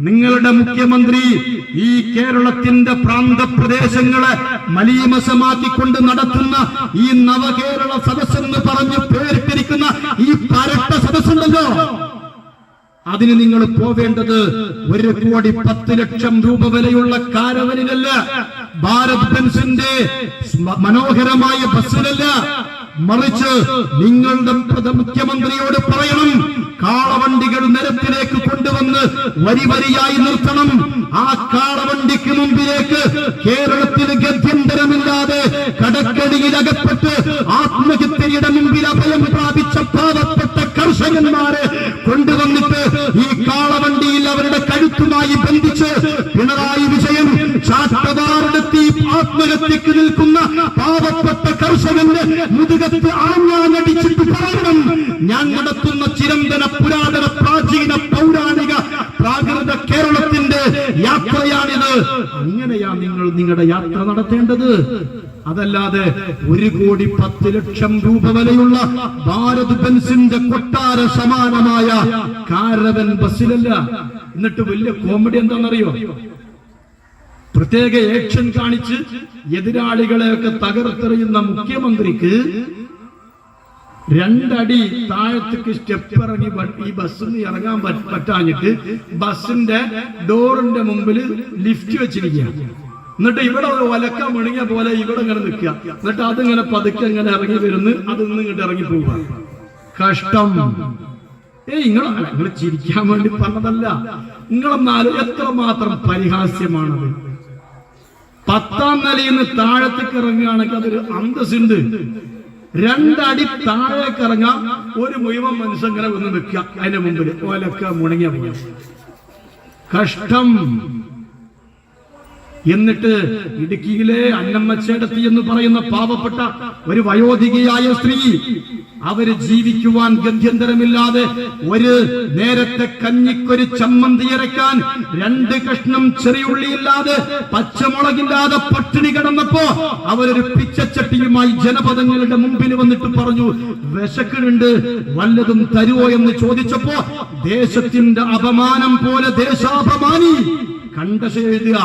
നിങ്ങളുടെ മുഖ്യമന്ത്രി ഈ കേരളത്തിന്റെ പ്രാന്തപ്രദേശങ്ങളെ മലീമസമാക്കിക്കൊണ്ട് നടത്തുന്ന ഈ നവകേരള സദസ് എന്ന് പറഞ്ഞ് പേരിട്ടിരിക്കുന്ന ഈ പരട്ട സദസ്സുണ്ടല്ലോ, അതിന് നിങ്ങൾ പോവേണ്ടത് 1,10,00,000 രൂപ വിലയുള്ള കാരവനിലല്ല, ഭാരത് ബെൻസിന്റെ മനോഹരമായ ബസ്സിലല്ല, മറിച്ച് നിങ്ങളുടെ മുഖ്യമന്ത്രിയോട് പറയണം, കാളവണ്ടികൾ നിരത്തിലേക്ക് കൊണ്ടുവന്ന് വരി വരിയായി നിർത്തണം. ആ കാളവണ്ടിക്ക് മുമ്പിലേക്ക് കേരളത്തിന് ഗത്യന്തരമില്ലാതെ കടക്കടിയിൽ അകപ്പെട്ട് ആത്മഹത്യയുടെ മുമ്പിൽ അഭയം പ്രാപിച്ച പാവപ്പെട്ട കർഷകന്മാരെ കൊണ്ടുവന്നിട്ട് ഈ കാളവണ്ടിയിൽ അവരുടെ കഴുത്തുമായി ബന്ധിച്ച് പിണറായി വിജയൻ ചാട്ടവാറെടുത്തി ആത്മഹത്യക്ക് നിൽക്കുന്ന പാവപ്പെട്ട കർഷകന്റെ മുതുകത്ത് ആഞ്ഞാനടിച്ചിട്ട് പറയണം, ഞാൻ നടത്തുന്ന ചിരന്തന പുരാതന പ്രാചീന പൗരാണിക പ്രാകൃത കേരളത്തിന്റെ യാത്രയാണിത്. അങ്ങനെയാ നിങ്ങൾ നിങ്ങളുടെ യാത്ര നടത്തേണ്ടത്. അതല്ലാതെ 1,10,00,000 രൂപ വിലയുള്ള ഭാരത് ബെൻസിന്റെ കൊട്ടാര സമാനമായ കാരവൻ ബസ്സിലല്ല. എന്നിട്ട് വലിയ കോമഡി എന്താണെന്നറിയോ? പ്രത്യേക ആക്ഷൻ കാണിച്ച് എതിരാളികളെയൊക്കെ തകർത്തെറിയുന്ന മുഖ്യമന്ത്രിക്ക് 2 അടി താഴത്തേക്ക് സ്റ്റെപ്പ് ഇറങ്ങി ഈ ബസ്സിൽ നിന്ന് ഇറങ്ങാൻ പറ്റാഞ്ഞിട്ട് ബസ്സിന്റെ ഡോറിന്റെ മുമ്പിൽ ലിഫ്റ്റ് വെച്ചിരിക്കുകയാണ്. എന്നിട്ട് ഇവിടെ ഒലക്ക മുണങ്ങിയ പോലെ ഇവിടെ ഇങ്ങനെ നിൽക്കുക. എന്നിട്ട് അതിങ്ങനെ പതുക്കെ ഇങ്ങനെ ഇറങ്ങി വരുന്നു, അതിൽ ഇങ്ങോട്ട് ഇറങ്ങി പോവുക. കഷ്ടം. നിങ്ങൾ ചിരിക്കാൻ വേണ്ടി പറഞ്ഞതല്ല. നിങ്ങളെന്നാലും എത്രമാത്രം പരിഹാസ്യമാണത്. 10ാം നിലയിൽ നിന്ന് താഴത്തേക്ക് ഇറങ്ങുകയാണെങ്കിൽ അതൊരു അന്തസ്സുണ്ട്. 2 അടി താഴേക്ക് ഇറങ്ങാം, ഒരു മുഴുവൻ മനുഷ്യൻ ഇങ്ങനെ ഒന്ന് നിൽക്കുക അതിന്റെ മുമ്പിൽ ഒലക്ക മുണങ്ങിയ പോലെ. കഷ്ടം. എന്നിട്ട് ഇടുക്കിയിലെ അന്നമ്മച്ചേടത്തി എന്ന് പറയുന്ന പാവപ്പെട്ട ഒരു വയോധികയായ സ്ത്രീ, അവര് ജീവിക്കുവാൻ ഗത്യന്തരമില്ലാതെ ഒരു നേരത്തെ കഞ്ഞിക്കൊരു ചമ്മന്തി അരക്കാൻ 2 കഷ്ണം ചെറിയുള്ളിയില്ലാതെ പച്ചമുളകില്ലാതെ പട്ടിണി കിടന്നപ്പോ അവരൊരു പിച്ചച്ചട്ടിയുമായി ജനപദങ്ങളുടെ മുമ്പിൽ വന്നിട്ട് പറഞ്ഞു, വിശക്കുന്നുണ്ട്, വല്ലതും തരുവോ എന്ന് ചോദിച്ചപ്പോ ദേശത്തിന്റെ അപമാനം പോലെ ദേശാപമാനി കണ്ടശെഴുതുക.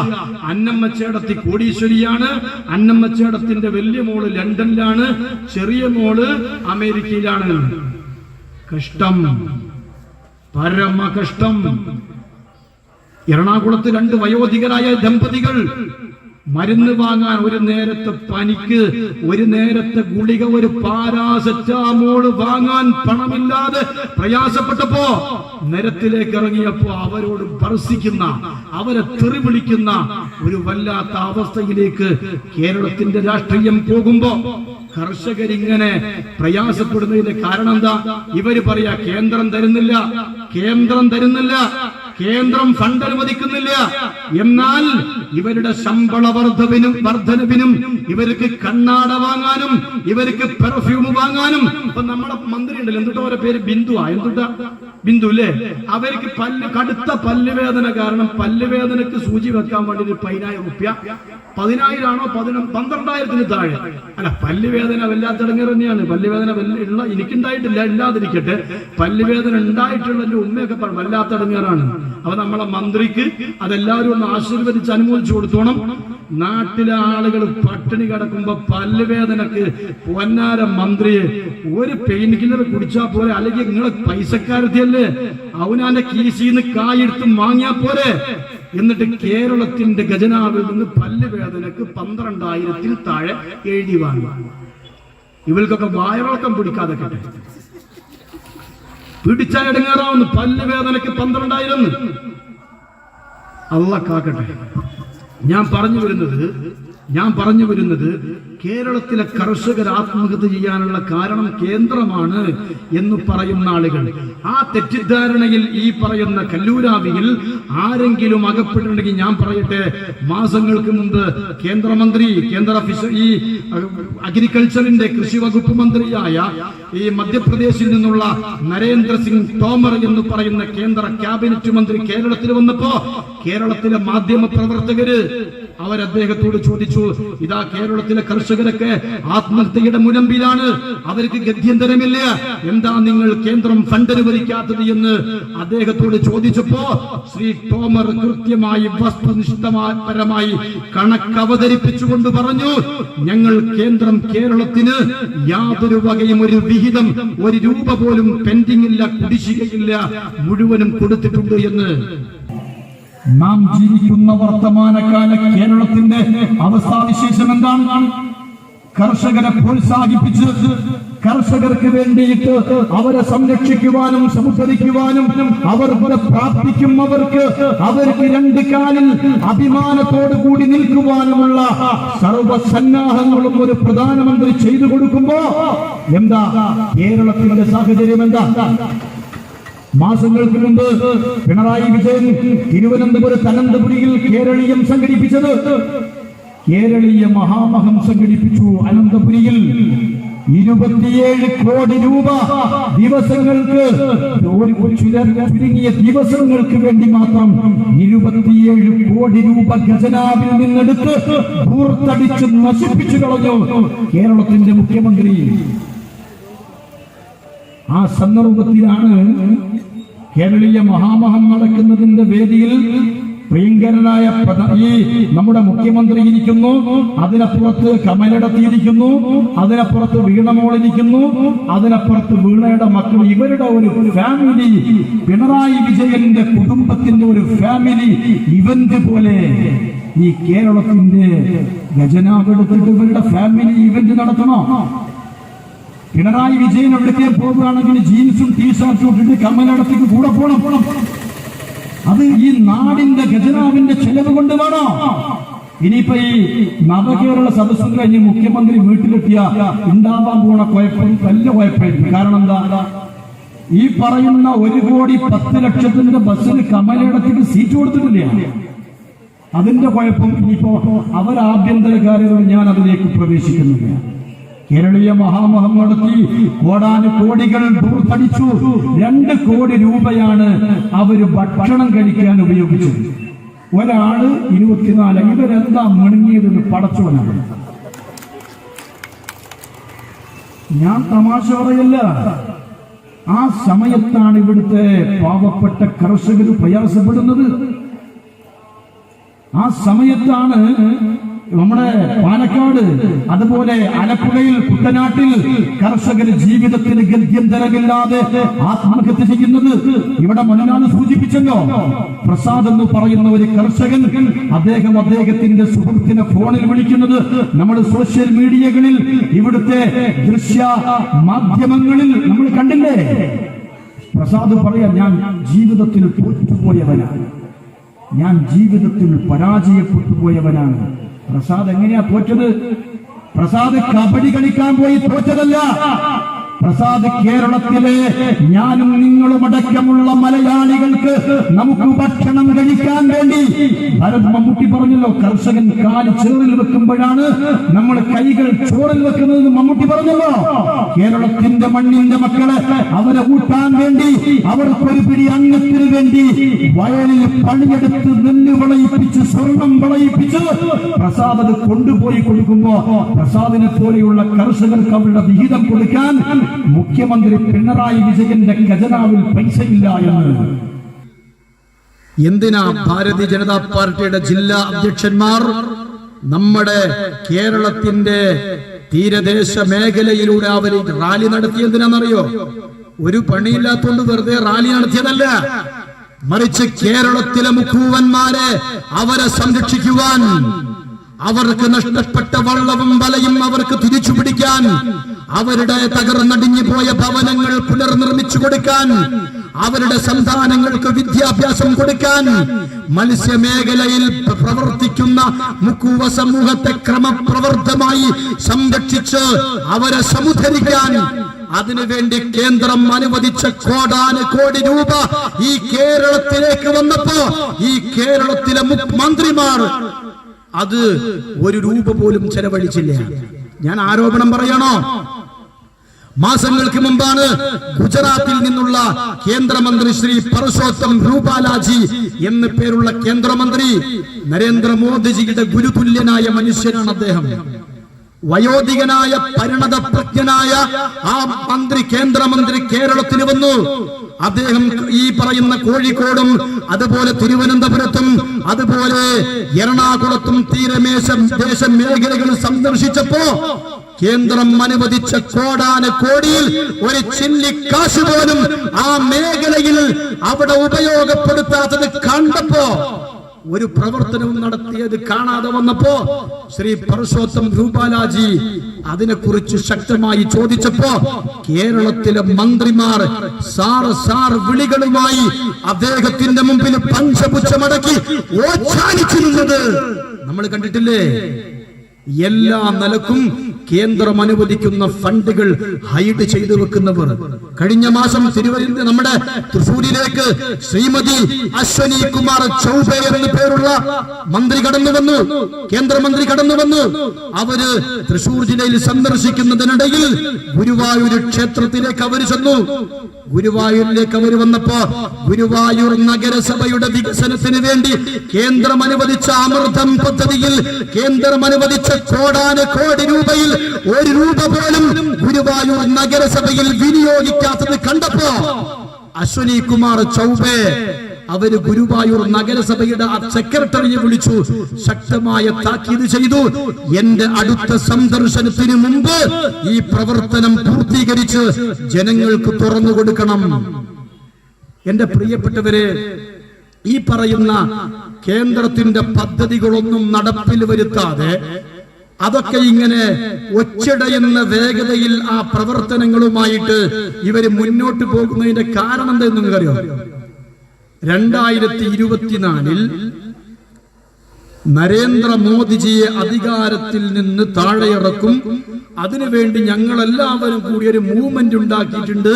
അന്നമ്മച്ചേടത്തി കോടീശ്വരിയാണ്. അന്നമ്മച്ചേടത്തിന്റെ വലിയ മോള് ലണ്ടനിലാണ്, ചെറിയ മോള് അമേരിക്കയിലാണ്. കഷ്ടം, പരമ കഷ്ടം. എറണാകുളത്ത് 2 വയോധികരായ ദമ്പതികൾ മരുന്ന് വാങ്ങാൻ ഒരു നേരത്തെ പനിക്ക് ഒരു നേരത്തെ ഗുളിക, ഒരു പാരാസെറ്റാമോള് വാങ്ങാൻ പണമില്ലാതെ പ്രയാസപ്പെട്ടപ്പോ നിരത്തിലേക്ക് ഇറങ്ങിയപ്പോ അവരോട് ഭർസിക്കുന്ന, അവരെ തെറി വിളിക്കുന്ന ഒരു വല്ലാത്ത അവസ്ഥയിലേക്ക് കേരളത്തിന്റെ രാഷ്ട്രീയം പോകുമ്പോ കർഷകരിങ്ങനെ പ്രയാസപ്പെടുന്നതിന്റെ കാരണം എന്താ? ഇവര് പറയാ കേന്ദ്രം തരുന്നില്ല, കേന്ദ്രം തരുന്നില്ല, കേന്ദ്രം ഫണ്ട് അനുവദിക്കുന്നില്ല. എന്നാൽ ഇവരുടെ ശമ്പള വർധനവിനും ഇവർക്ക് കണ്ണാട വാങ്ങാനും ഇവർക്ക് പെർഫ്യൂം വാങ്ങാനും. ഇപ്പൊ നമ്മുടെ മന്ത്രി ഉണ്ടല്ലോ, എന്തുട്ടാ അവരുടെ പേര്, എന്തുട്ടാ ബിന്ദു അല്ലേ? അവർക്ക് കടുത്ത പല്ലുവേദന കാരണം പല്ലുവേദനക്ക് സൂചി വെക്കാൻ വേണ്ടി 10,000 റുപ്യ, 10,000 ആണോ 12,000 താഴെ. അല്ല, പല്ലുവേദന വല്ലാത്ത ഇടങ്ങേറ് തന്നെയാണ്. പല്ലുവേദന എനിക്കുണ്ടായിട്ടില്ല, ഇല്ലാതിരിക്കട്ടെ. പല്ലുവേദന ഉണ്ടായിട്ടുള്ള എന്റെ ഉമ്മയൊക്കെ വല്ലാത്ത ഇടങ്ങേറാണ്. അപ്പൊ നമ്മളെ മന്ത്രിക്ക് അതെല്ലാവരും ഒന്ന് ആശീർവദിച്ച് അനുമോദിച്ചു കൊടുത്തോണം. നാട്ടിലെ ആളുകൾ പട്ടിണി കിടക്കുമ്പോ പല്ലുവേദനക്ക് പൊന്നാര മന്ത്രിയെ ഒരു പെയിൻ കില്ലർ കുടിച്ചാ പോലെ, അല്ലെങ്കിൽ നിങ്ങളെ പൈസക്കാരത്തിയല്ലേ, അവനാന്റെ കീശിന്ന് കായെടുത്ത് വാങ്ങിയാ പോരെ. എന്നിട്ട് കേരളത്തിന്റെ ഖജനാവിൽ നിന്ന് പല്ലുവേദനക്ക് 12,000 താഴെ എഴുതി വാങ്ങി. ഇവർക്കൊക്കെ വയറിളക്കം പിടിക്കാതെ കേട്ടെ, പിടിച്ചാൽ ഇടങ്ങേറാവുന്നു. പല്ലുവേദനക്ക് 12,000. അല്ലാഹ് കാക്കട്ടെ. ഞാൻ പറഞ്ഞു വരുന്നത് കേരളത്തിലെ കർഷകർ ആത്മഹത്യ ചെയ്യാനുള്ള കാരണം കേന്ദ്രമാണ് എന്ന് പറയുന്ന ആളുകൾ, ആ തെറ്റിദ്ധാരണയിൽ ഈ പറയുന്ന കല്ലൂരാവിയിൽ ആരെങ്കിലും അകപ്പെട്ടിട്ടുണ്ടെങ്കിൽ ഞാൻ പറയട്ടെ, മാസങ്ങൾക്ക് മുമ്പ് കേന്ദ്രമന്ത്രി, ഈ അഗ്രികൾച്ചറിന്റെ കൃഷി വകുപ്പ് മന്ത്രിയായ ഈ മധ്യപ്രദേശിൽ നിന്നുള്ള നരേന്ദ്രസിംഗ് തോമർ എന്ന് പറയുന്ന കേന്ദ്ര ക്യാബിനറ്റ് മന്ത്രി കേരളത്തിൽ വന്നപ്പോ കേരളത്തിലെ മാധ്യമ പ്രവർത്തകര് അദ്ദേഹത്തോട് ചോദിച്ചു, ഇതാ കേരളത്തിലെ കർഷകരൊക്കെ ആത്മഹത്യയുടെ മുനമ്പിലാണ്, അവർക്ക് ഗത്യന്തരമില്ല, എന്താ നിങ്ങൾ കേന്ദ്രം ഫണ്ട് അനുവദിക്കാത്തത് എന്ന് അദ്ദേഹത്തോട് ചോദിച്ചപ്പോ ശ്രീ തോമർ കൃത്യമായി വസ്തുനിഷ്ഠപരമായി കണക്ക് അവതരിപ്പിച്ചുകൊണ്ട് പറഞ്ഞു, ഞങ്ങൾ കേരളത്തിന് യാതൊരു വകയും ഒരു വിഹിതം, 1 രൂപ പോലും പെൻഡിംഗ് ഇല്ല, കുടിശ്ശികയില്ല, മുഴുവനും കൊടുത്തിട്ടുണ്ട് എന്ന്. നാം ജീവിക്കുന്ന വർത്തമാനകാല കേരളത്തിന്റെ അവസ്ഥാവിശേഷം എന്താണ്? കർഷകരെ പ്രോത്സാഹിപ്പിച്ച് കർഷകർക്ക് വേണ്ടിയിട്ട് അവരെ സംരക്ഷിക്കുവാനും സമുദ്ധരിക്കുവാനും അവരുടെ പ്രാപ്തിക്കും അവർക്ക് 2 കാലിൽ അഭിമാനത്തോടു കൂടി നിൽക്കുവാനുമുള്ള സർവസന്നാഹങ്ങളും ഒരു പ്രധാനമന്ത്രി ചെയ്തു കൊടുക്കുമ്പോ എന്താ കേരളത്തിന്റെ സാഹചര്യം? എന്താ? മാസങ്ങൾക്ക് മുമ്പ് പിണറായി വിജയൻ തിരുവനന്തപുരത്ത് അനന്തപുരിയിൽ കേരളീയം സംഘടിപ്പിച്ചത്, കേരളീയ മഹാമഹം സംഘടിപ്പിച്ചു. അനന്തപുരിയിൽ 27 കോടി രൂപ ദിവസങ്ങൾക്ക്, ചുരുങ്ങിയ ദിവസങ്ങൾക്ക് വേണ്ടി മാത്രം 27 കോടി രൂപ ഖജനാവിൽ നിന്നെടുത്ത് പൂർത്തടിച്ച് നശിപ്പിച്ചു കളഞ്ഞു കേരളത്തിന്റെ മുഖ്യമന്ത്രി. ആ സന്ദർഭത്തിലാണ് കേരളീയ മഹാമഹം നടക്കുന്നതിന്റെ വേദിയിൽ പ്രിയങ്കരനായ നമ്മുടെ മുഖ്യമന്ത്രി ഇരിക്കുന്നു, അതിനപ്പുറത്ത് കമലടത്തിയിരിക്കുന്നു, അതിനപ്പുറത്ത് വീണമോളിരിക്കുന്നു, അതിനപ്പുറത്ത് വീണയുടെ മക്കൾ, ഇവരുടെ ഒരു ഫാമിലി, പിണറായി വിജയന്റെ കുടുംബത്തിന്റെ ഒരു ഫാമിലി ഇവന്റ് പോലെ ഈ കേരളത്തിന്റെ ഖജനാവ് എടുത്തിട്ട് ഇവരുടെ ഫാമിലി ഇവന്റ് നടത്തണോ? പിണറായി വിജയൻ എവിടേക്ക് പോകുകയാണെങ്കിൽ ജീൻസും ടീഷർട്ടും ഇട്ടിട്ട് കമലടത്തേക്ക് കൂടെ പോകണം. അത് ഈ നാടിന്റെ ഖജനാവിന്റെ ചെലവ് കൊണ്ട് വേണോ? ഇനിയിപ്പോ ഈ നവകേരള സദസ്സും കഴിഞ്ഞ് മുഖ്യമന്ത്രി വീട്ടിലെത്തിയ ഉണ്ടാവാൻ പോണ കുഴപ്പം വലിയ കുഴപ്പമായിരിക്കും. കാരണം എന്താ? ഈ പറയുന്ന 1,10,00,000 ബസ്സിന് കമലയിടത്തേക്ക് സീറ്റ് കൊടുത്തിട്ടില്ല. അതിന്റെ കുഴപ്പം ഇനിയിപ്പോ അവരാഭ്യന്തര കാര്യങ്ങൾ ഞാൻ അതിലേക്ക് പ്രവേശിക്കുന്നില്ല. കേരളീയ മഹാമഹം നടത്തി കോടാനുകോടികൾ ദൂർത്തടിച്ചു. 2 കോടി രൂപയാണ് അവര് ഭക്ഷണം കഴിക്കാൻ ഉപയോഗിച്ചത്. ഒരാള് 24. ഇവരെന്താ മുണങ്ങിയതെന്ന് പടച്ചവനാണ്. ഞാൻ തമാശ പറയല്ല. ആ സമയത്താണ് ഇവിടുത്തെ പാവപ്പെട്ട കർഷകർ പ്രയാസപ്പെടുന്നത്. ആ സമയത്താണ് നമ്മുടെ പാലക്കാട്, അതുപോലെ ആലപ്പുഴയിൽ, കുട്ടനാട്ടിൽ കർഷകർ ജീവിതത്തിന് ഗത്യന്തരമില്ലാതെ ആത്മഹത്യ ചെയ്യുന്നത്. ഇവിടെ മലനാട് സൂചിപ്പിച്ചല്ലോ. പ്രസാദ് എന്ന് പറയുന്ന ഒരു കർഷകൻ, അദ്ദേഹത്തിന്റെ സുഹൃത്തിനെ ഫോണിൽ വിളിക്കുന്നത് നമ്മൾ സോഷ്യൽ മീഡിയകളിൽ, ഇവിടുത്തെ ദൃശ്യ മാധ്യമങ്ങളിൽ നമ്മൾ കണ്ടില്ലേ. പ്രസാദ് പറയാ, ഞാൻ ജീവിതത്തിൽ തോറ്റുപോയവനാണ്, ഞാൻ ജീവിതത്തിൽ പരാജയപ്പെട്ടു പോയവനാണ്. പ്രസാദ് എങ്ങനെയാ തോറ്റത്? പ്രസാദ് കബഡി കളിക്കാൻ പോയി തോറ്റതല്ല. പ്രസാദ് കേരളത്തിലെ ഞാനും നിങ്ങളും അടക്കമുള്ള മലയാളികൾക്ക് നമുക്ക് ഭക്ഷണം കഴിക്കാൻ വേണ്ടി, ഭരത് മമ്മൂട്ടി പറഞ്ഞല്ലോ, കർഷകൻ കാല് ചേറിൽ വെക്കുമ്പോഴാണ് നമ്മൾ കൈകൾ ചോറിൽ വെക്കുന്നത്. മമ്മൂട്ടി പറഞ്ഞല്ലോ, കേരളത്തിന്റെ മണ്ണിന്റെ മക്കളെ അവരെ ഊട്ടാൻ വേണ്ടി, അവർക്കൊരു പിടി അന്നത്തിന് വേണ്ടി വയലിൽ പണിയെടുത്ത് നെല്ല് വിളയിപ്പിച്ച് സ്വർണം വിളയിപ്പിച്ച് പ്രസാദ് അത് കൊണ്ടുപോയി കൊടുക്കുമ്പോ പ്രസാദിനെ പോലെയുള്ള കർഷകർക്ക് അവരുടെ വിഹിതം കൊടുക്കാൻ മുഖ്യമന്ത്രി പിണറായി വിജയന്റെ ഖജനാവിൽ പൈസയില്ല എന്ന്. എന്തിനാ ഭാരതീയ ജനതാ പാർട്ടിയുടെ ജില്ലാ അധ്യക്ഷന്മാർ നമ്മുടെ കേരളത്തിന്റെ തീരദേശ മേഖലയിലൂടെ അവർ റാലി നടത്തിയതിനാണെന്നറിയോ? ഒരു പണിയില്ലാത്തോണ്ട് വെറുതെ റാലി നടത്തിയതല്ല, മറിച്ച് കേരളത്തിലെ മുഖൂവന്മാരെ അവരെ സംരക്ഷിക്കുവാൻ, അവർക്ക് നഷ്ടപ്പെട്ട വള്ളവും വലയും അവർക്ക് തിരിച്ചു പിടിക്കാൻ, അവരുടെ തകർന്നടിഞ്ഞു പോയ ഭവനങ്ങൾ പുനർനിർമ്മിച്ചു കൊടുക്കാൻ, അവരുടെ സന്താനങ്ങൾക്ക് വിദ്യാഭ്യാസം കൊടുക്കാൻ, മത്സ്യമേഖലയിൽ പ്രവർത്തിക്കുന്ന മുക്കുവ സമൂഹത്തെ ക്രമപ്രവർത്തമായി സംരക്ഷിച്ച് അവരെ സമുദ്ധരിക്കാൻ, അതിനുവേണ്ടി കേന്ദ്രം അനുവദിച്ച കോടാനുകോടി രൂപ ഈ കേരളത്തിലേക്ക് വന്നപ്പോ ഈ കേരളത്തിലെ മന്ത്രിമാർ അത് 1 രൂപ പോലും ചെലവഴിച്ചില്ല. ഞാൻ ആരോപണം പറയണോ? മാസങ്ങൾക്ക് മുമ്പാണ് ഗുജറാത്തിൽ നിന്നുള്ള കേന്ദ്രമന്ത്രി ശ്രീ പർഷോത്തം രൂപാലാജി എന്ന് പേരുള്ള കേന്ദ്രമന്ത്രി, നരേന്ദ്രമോദിജിയുടെ ഗുരുതുല്യനായ മനുഷ്യനാണ് അദ്ദേഹം. വയോധികനായ പരിണതപ്രജ്ഞനായ ആ മന്ത്രി, കേന്ദ്രമന്ത്രി കേരളത്തിന് വന്നു. അദ്ദേഹം ഈ പറയുന്ന കോഴിക്കോടും അതുപോലെ തിരുവനന്തപുരത്തും അതുപോലെ എറണാകുളത്തും തീരദേശ മേഖലകൾ സന്ദർശിച്ചപ്പോ കേന്ദ്രം അനുവദിച്ച കോടാനുകോടിയിൽ ഒരു ചില്ലിക്കാശ് പോലും ആ മേഖലയിൽ അവിടെ ഉപയോഗപ്പെടുത്താത്തത് കണ്ടപ്പോ, ഒരു പ്രവർത്തനവും നടത്തിയത് കാണാതെ വന്നപ്പോ ശ്രീ പർഷോത്തം രൂപാലാജി അതിനെക്കുറിച്ച് ശക്തമായി ചോദിച്ചപ്പോ കേരളത്തിലെ മന്ത്രിമാർ സാർ വിളികളുമായി അദ്ദേഹത്തിന്റെ മുമ്പിൽ പഞ്ചപുച്ഛമടക്കി ഓച്ചാനിച്ചിരുന്നത് നമ്മൾ കണ്ടിട്ടില്ലേ? എല്ലാ നിലക്കും കേന്ദ്രം അനുവദിക്കുന്ന ഫണ്ടുകൾ ഹൈഡ് ചെയ്തു വെക്കുന്നവർ. കഴിഞ്ഞ മാസം നമ്മുടെ തൃശൂരിലേക്ക് ശ്രീമതി അശ്വനി കുമാർ ചൗബെ എന്ന് പേരുള്ള മന്ത്രി കടന്നു വന്നു, കേന്ദ്രമന്ത്രി കടന്നു വന്നു. അവര് തൃശൂർ ജില്ലയിൽ സന്ദർശിക്കുന്നതിനിടയിൽ ഗുരുവായൂർ ക്ഷേത്രത്തിലേക്ക് അവർ ചെന്നു. ഗുരുവായൂരിലേക്ക് അവർ വന്നപ്പോ ഗുരുവായൂർ നഗരസഭയുടെ വികസനത്തിന് വേണ്ടി കേന്ദ്രം അനുവദിച്ച അമൃതം പദ്ധതിയിൽ കേന്ദ്രം അനുവദിച്ച കോടാനുകോടി രൂപയിൽ 1 രൂപ പോലും ഗുരുവായൂർ നഗരസഭയിൽ വിനിയോഗിക്കാത്തത് കണ്ടപ്പോ അശ്വനി കുമാർ ചൗബെ അവര് ഗുരുവായൂർ നഗരസഭയുടെ സെക്രട്ടറിയെ വിളിച്ചു ശക്തമായ താക്കീത് ചെയ്തു. എന്റെ അടുത്ത സന്ദർശനത്തിന് മുമ്പ് ഈ പ്രവർത്തനം പൂർത്തീകരിച്ച് ജനങ്ങൾക്ക് തുറന്നു കൊടുക്കണം. എന്റെ പ്രിയപ്പെട്ടവരെ, ഈ പറയുന്ന കേന്ദ്രത്തിന്റെ പദ്ധതികളൊന്നും നടപ്പിൽ വരുത്താതെ അതൊക്കെ ഇങ്ങനെ ഒച്ചടയുന്ന വേഗതയിൽ ആ പ്രവർത്തനങ്ങളുമായിട്ട് ഇവര് മുന്നോട്ട് പോകുന്നതിന്റെ കാരണം എന്താണെന്ന് നിങ്ങൾക്കറിയോ? 2024 നരേന്ദ്രമോദിജിയെ അധികാരത്തിൽ നിന്ന് താഴെയിറക്കും. അതിനുവേണ്ടി ഞങ്ങൾ എല്ലാവരും കൂടി ഒരു മൂവ്മെന്റ് ഉണ്ടാക്കിയിട്ടുണ്ട്.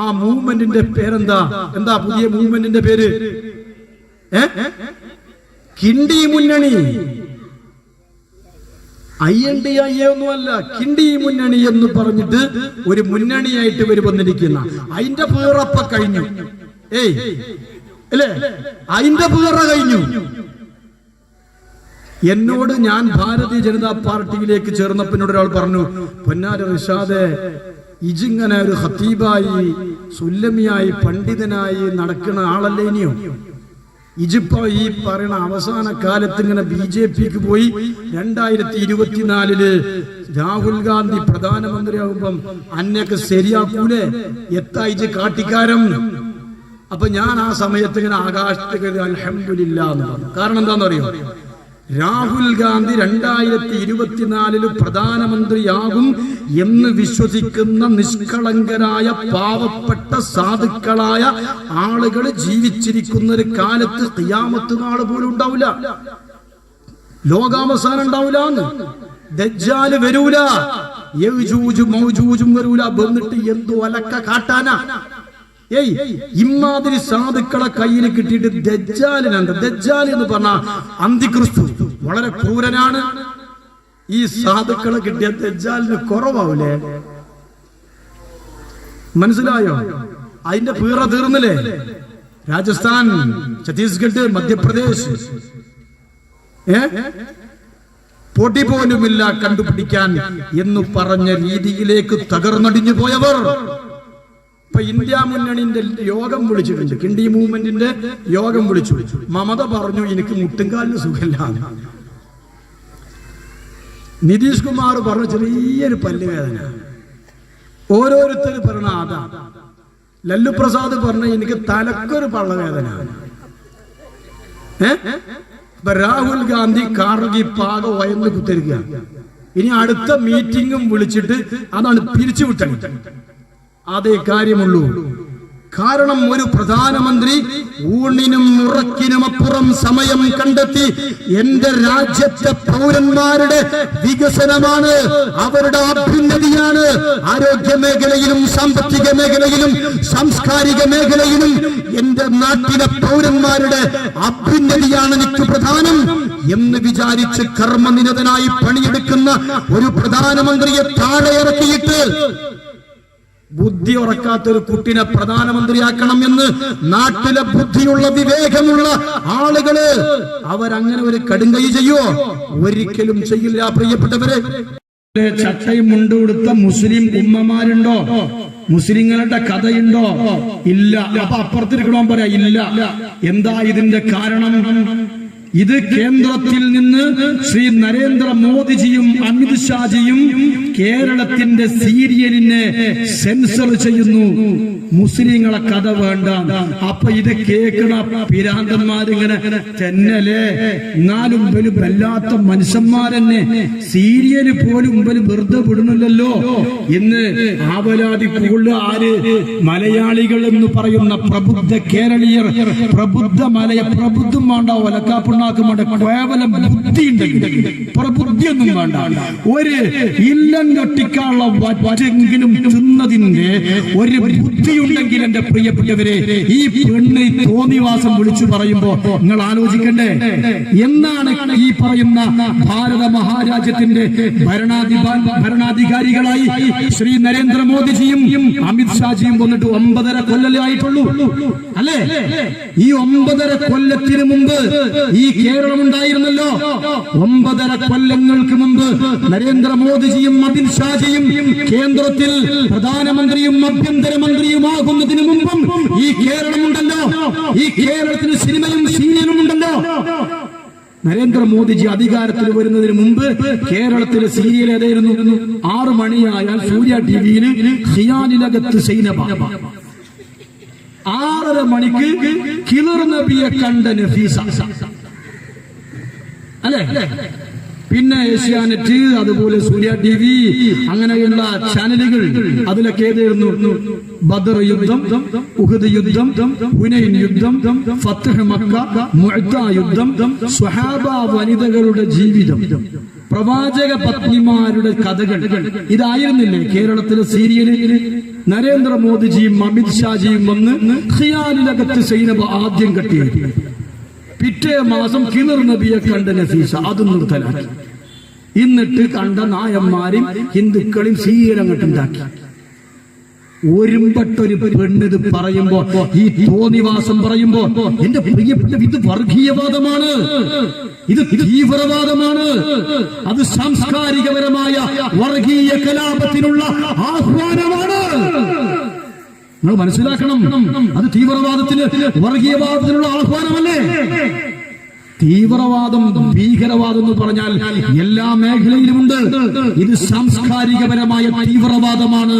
ആ മൂവ്മെന്റിന്റെ പേരെന്താ? എന്താ പുതിയ മൂവ്മെന്റിന്റെ പേര്? കിണ്ടി മുന്നണി. INDIA ഒന്നുമല്ല, കിണ്ടി മുന്നണി എന്ന് പറഞ്ഞിട്ട് ഒരു മുന്നണിയായിട്ട് ഇവർ വന്നിരിക്കുന്ന. അതിന്റെ പേറപ്പ കഴിഞ്ഞു. അല്ലേ? അതിന്റെ പേറ കഴിഞ്ഞു. എന്നോട് ഞാൻ ഭാരതീയ ജനതാ പാർട്ടിയിലേക്ക് ചേർന്നപ്പോൾ ഒരാൾ പറഞ്ഞു, പൊന്നാര റിഷാദെ, ഇജിങ്ങനെ ഒരു ഖത്തീബായി സുല്ലമിയായി പണ്ഡിതനായി നടക്കുന്ന ആളല്ലേ ഇനിയോ? ഇജിപ്പോ ഈ പറയുന്ന അവസാന കാലത്ത് ഇങ്ങനെ BJPക്ക് പോയി 2024 രാഹുൽ ഗാന്ധി പ്രധാനമന്ത്രിയാകുമ്പം അന്നൊക്കെ ശരിയാക്കൂലേ? ഇജ് കാട്ടിക്കാരം. അപ്പൊ ഞാൻ ആ സമയത്ത് ഇങ്ങനെ ആകാശത്തേക്ക് അൽഹംദുലില്ലാ എന്ന് പറഞ്ഞു. കാരണം എന്താണെന്നറിയോ? രാഹുൽ ഗാന്ധി 2024 പ്രധാനമന്ത്രിയാകും എന്ന് വിശ്വസിക്കുന്ന നിഷ്കളങ്കരായ പാവപ്പെട്ട സാധുക്കളായ ആളുകൾ ജീവിച്ചിരിക്കുന്ന ഒരു കാലത്ത് ഖിയാമത്ത് നാൾ പോലും ഉണ്ടാവില്ല, ലോകാവസാനം ഉണ്ടാവില്ല. ദജ്ജാല് വരൂല, യജൂജും മൗജൂജും വരൂല. വന്നിട്ട് എന്തോ അലക്ക കാട്ടാനാ. ഇമാതിരി സാധുക്കളെ കയ്യിൽ കിട്ടിയിട്ട് ദജ്ജാലിനുണ്ട്. ദജ്ജാൽ എന്ന് പറഞ്ഞ അന്തിക്രിസ്തു വളരെ ക്രൂരനാണ്. ഈ സാധുക്കളെ കിട്ടിയ ദജ്ജാലിന് കുറവാവൂലേ? മനസ്സിലായോ? അതിന്റെ പീറ തീർന്നില്ലേ? രാജസ്ഥാൻ, ഛത്തീസ്ഗഡ്, മധ്യപ്രദേശ് പൊടി പോലുമില്ല കണ്ടുപിടിക്കാൻ എന്ന് പറഞ്ഞ രീതിയിലേക്ക് തകർന്നടിഞ്ഞു പോയവർ ഇപ്പൊ ഇന്ത്യ മുന്നണിന്റെ യോഗം വിളിച്ചിട്ടുണ്ട്. കിണ്ടി മൂവ്മെന്റിന്റെ യോഗം വിളിച്ചു. മമത പറഞ്ഞു എനിക്ക് മുട്ടുംകാലിന് സുഖമില്ല. നിതീഷ് കുമാർ പറഞ്ഞു ചെറിയൊരു പല്ലുവേദന. ഓരോരുത്തർ പറഞ്ഞ അതാ. ലല്ലു പ്രസാദ് പറഞ്ഞു എനിക്ക് തലക്കൊരു പള്ളവേദന. രാഹുൽ ഗാന്ധി കാർഗി പാക വയന്ന് കുത്തിരിക്കുക. ഇനി അടുത്ത മീറ്റിംഗും വിളിച്ചിട്ട് അതാണ് പിരിച്ചുവിട്ടത്. അതേ കാര്യമുള്ളൂ. കാരണം ഒരു പ്രധാനമന്ത്രി ഊണിനും ഉറക്കിനുമപ്പുറം സമയം കണ്ടെത്തി എന്റെ രാജ്യത്തെ പൗരന്മാരുടെ വികസനമാണ്, അവരുടെ അഭ്യുന്നതിയാണ്, ആരോഗ്യ മേഖലയിലും സാമ്പത്തിക മേഖലയിലും സാംസ്കാരിക മേഖലയിലും എന്റെ നാട്ടിലെ പൗരന്മാരുടെ അഭ്യുന്നതിയാണ് എനിക്ക് പ്രധാനം എന്ന് വിചാരിച്ച് കർമ്മനിരതനായി പണിയെടുക്കുന്ന ഒരു പ്രധാനമന്ത്രിയെ താഴെ ഇറക്കിയിട്ട് ബുദ്ധി ഉറക്കാത്തൊരു കുട്ടിനെ പ്രധാനമന്ത്രിയാക്കണം എന്ന് നാട്ടിലെ ബുദ്ധിയുള്ള വിവേകമുള്ള ആളുകള് അവരങ്ങനെ ഒരു കടുങ്കൈ ചെയ്യുവോ? ഒരിക്കലും ചെയ്യില്ല. പ്രിയപ്പെട്ടവരെ, ചട്ടയും മുണ്ടുകൊടുത്ത മുസ്ലിം ഉമ്മമാരുണ്ടോ? മുസ്ലിങ്ങളുടെ കഥയുണ്ടോ? ഇല്ല. അപ്പൊ അപ്പുറത്തിരിക്കണോ പറയാ ഇല്ല. എന്താ ഇതിന്റെ കാരണം? ഇത് കേന്ദ്രത്തിൽ നിന്ന് ശ്രീ നരേന്ദ്രമോദിജിയും അമിത്ഷാജിയും കേരളത്തിന്റെ സീരിയലിനെ സെൻസർ ചെയ്യുന്നു. മുസ്ലിങ്ങളെ കഥ വേണ്ട. അപ്പൊ ഇത് കേൾക്കണ പിരാന്തന്മാരിങ്ങനെ തന്നെയല്ലേ? എന്നാലും വല്ലാത്ത മനുഷ്യന്മാരെന്നെ സീരിയല് പോലും വെറുതെ വിടുന്നില്ലല്ലോ എന്ന് ആവലാതി കൂടുതൽ ആര്? മലയാളികൾ എന്ന് പറയുന്ന പ്രബുദ്ധ കേരളീയർ, പ്രബുദ്ധ പ്രബുദ്ധം വേണ്ട, ഒലക്കാപ്പുണ്ണാക്കും വേണ്ട, കേവലം ബുദ്ധി ഉണ്ടെങ്കിൽ പ്രബുദ്ധിയൊന്നും വേണ്ട. ഒരു ഇല്ലം കെട്ടിക്കാനുള്ള വറ്റെങ്കിലും തിന്നതിന്റെ ഒരു ബുദ്ധിയുണ്ടെങ്കിൽ എന്റെ പ്രിയപ്പെട്ടവരെ, ഈ പെണ്ണ് തോന്നിവാസം വിളിച്ചു പറയുമ്പോ നിങ്ങൾ ആലോചിക്കണ്ടേ? എന്നാണ് ഈ പറയുന്ന ഭാരത മഹാരാജ്യത്തിന്റെ ഭരണാധികാരികളായി ശ്രീ നരേന്ദ്രമോദിജിയും അമിത്ഷാജിയും വന്നിട്ട് 9.5 കൊല്ലലേ ആയിട്ടുള്ളൂ, അല്ലേ? ഈ 9.5 കൊല്ലത്തിന് മുമ്പ് ഈ കേരളം ഉണ്ടായിരുന്നല്ലോ. 9.5 കൊല്ലങ്ങൾക്ക് മുമ്പ് നരേന്ദ്രമോദിജിയും അമിത്ഷാജിയും കേന്ദ്രത്തിൽ പ്രധാനമന്ത്രിയും ആഭ്യന്തരമന്ത്രിയുമാകുന്നതിന് മുമ്പും ഈ കേരളമുണ്ടല്ലോ. ഈ കേരളത്തിന് സിനിമയും സീരിയലും ഉണ്ടല്ലോ. നരേന്ദ്രമോദിജി അധികാരത്തിൽ വരുന്നതിന് മുമ്പ് കേരളത്തിലെ സീരിയൽ ഏതായിരുന്നു? 6 മണിയായാൽ സൂര്യ ടിവിയിൽ ഖിയാലിലകത്ത് സൈനബ, 6:30 മണിക്ക് കിളർ നബിയെ കണ്ട നഫീസ, അല്ലേ? പിന്നെ ഏഷ്യാനെറ്റ്, അതുപോലെ സൂര്യ TV, അങ്ങനെയുള്ള ചാനലുകൾ. അതിലൊക്കെ ഏതായിരുന്നു? ബദർ യുദ്ധം, ഉഹദ് യുദ്ധം, ഹുനൈൻ യുദ്ധം, ഫത്ഹ് മക്ക, മുഅ്ത യുദ്ധം, സ്വഹാബ വനിതകളുടെ ജീവിതം, പ്രവാചക പത്നിമാരുടെ കഥകൾ. ഇതായിരുന്നില്ലേ കേരളത്തിലെ സീരിയലിൽ? നരേന്ദ്രമോദിജിയും അമിത്ഷാജിയും വന്ന് ഖിയാലിലകത്ത് സൈനബ് ആദ്യം കെട്ടിയത്. പിറ്റേ മാസം കിണർ നബിയെ കണ്ട നഫീസ, അതും നിർത്തലാക്കി. എന്നിട്ട് കണ്ട നായന്മാരും ഹിന്ദുക്കളും സീരങ്ങട്ടുണ്ടാക്കി. ഒരുമ്പട്ടൊരു പെണ്ണിത് പറയുമ്പോ, ഈ തോന്നിവാസം പറയുമ്പോ, എന്റെ പ്രിയപ്പെട്ട, ഇത് വർഗീയവാദമാണ്, ഇത് തീവ്രവാദമാണ്, അത് സാംസ്കാരികപരമായ വർഗീയ കലാപത്തിനുള്ള ആഹ്വാനമാണ്. നിങ്ങൾ മനസ്സിലാക്കണം, അത് തീവ്രവാദത്തിന്, വർഗീയവാദത്തിനുള്ള ആഹ്വാനമല്ലേ? തീവ്രവാദം, ഭീകരവാദം എന്ന് പറഞ്ഞാൽ എല്ലാ മേഖലയിലുമുണ്ട്. ഇത് സാംസ്കാരികപരമായ തീവ്രവാദമാണ്.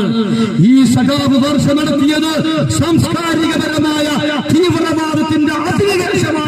ഈ സഖാവ് വർഷം നടത്തിയത് സാംസ്കാരികപരമായ തീവ്രവാദത്തിന്റെ അധിനിവേശമാണ്.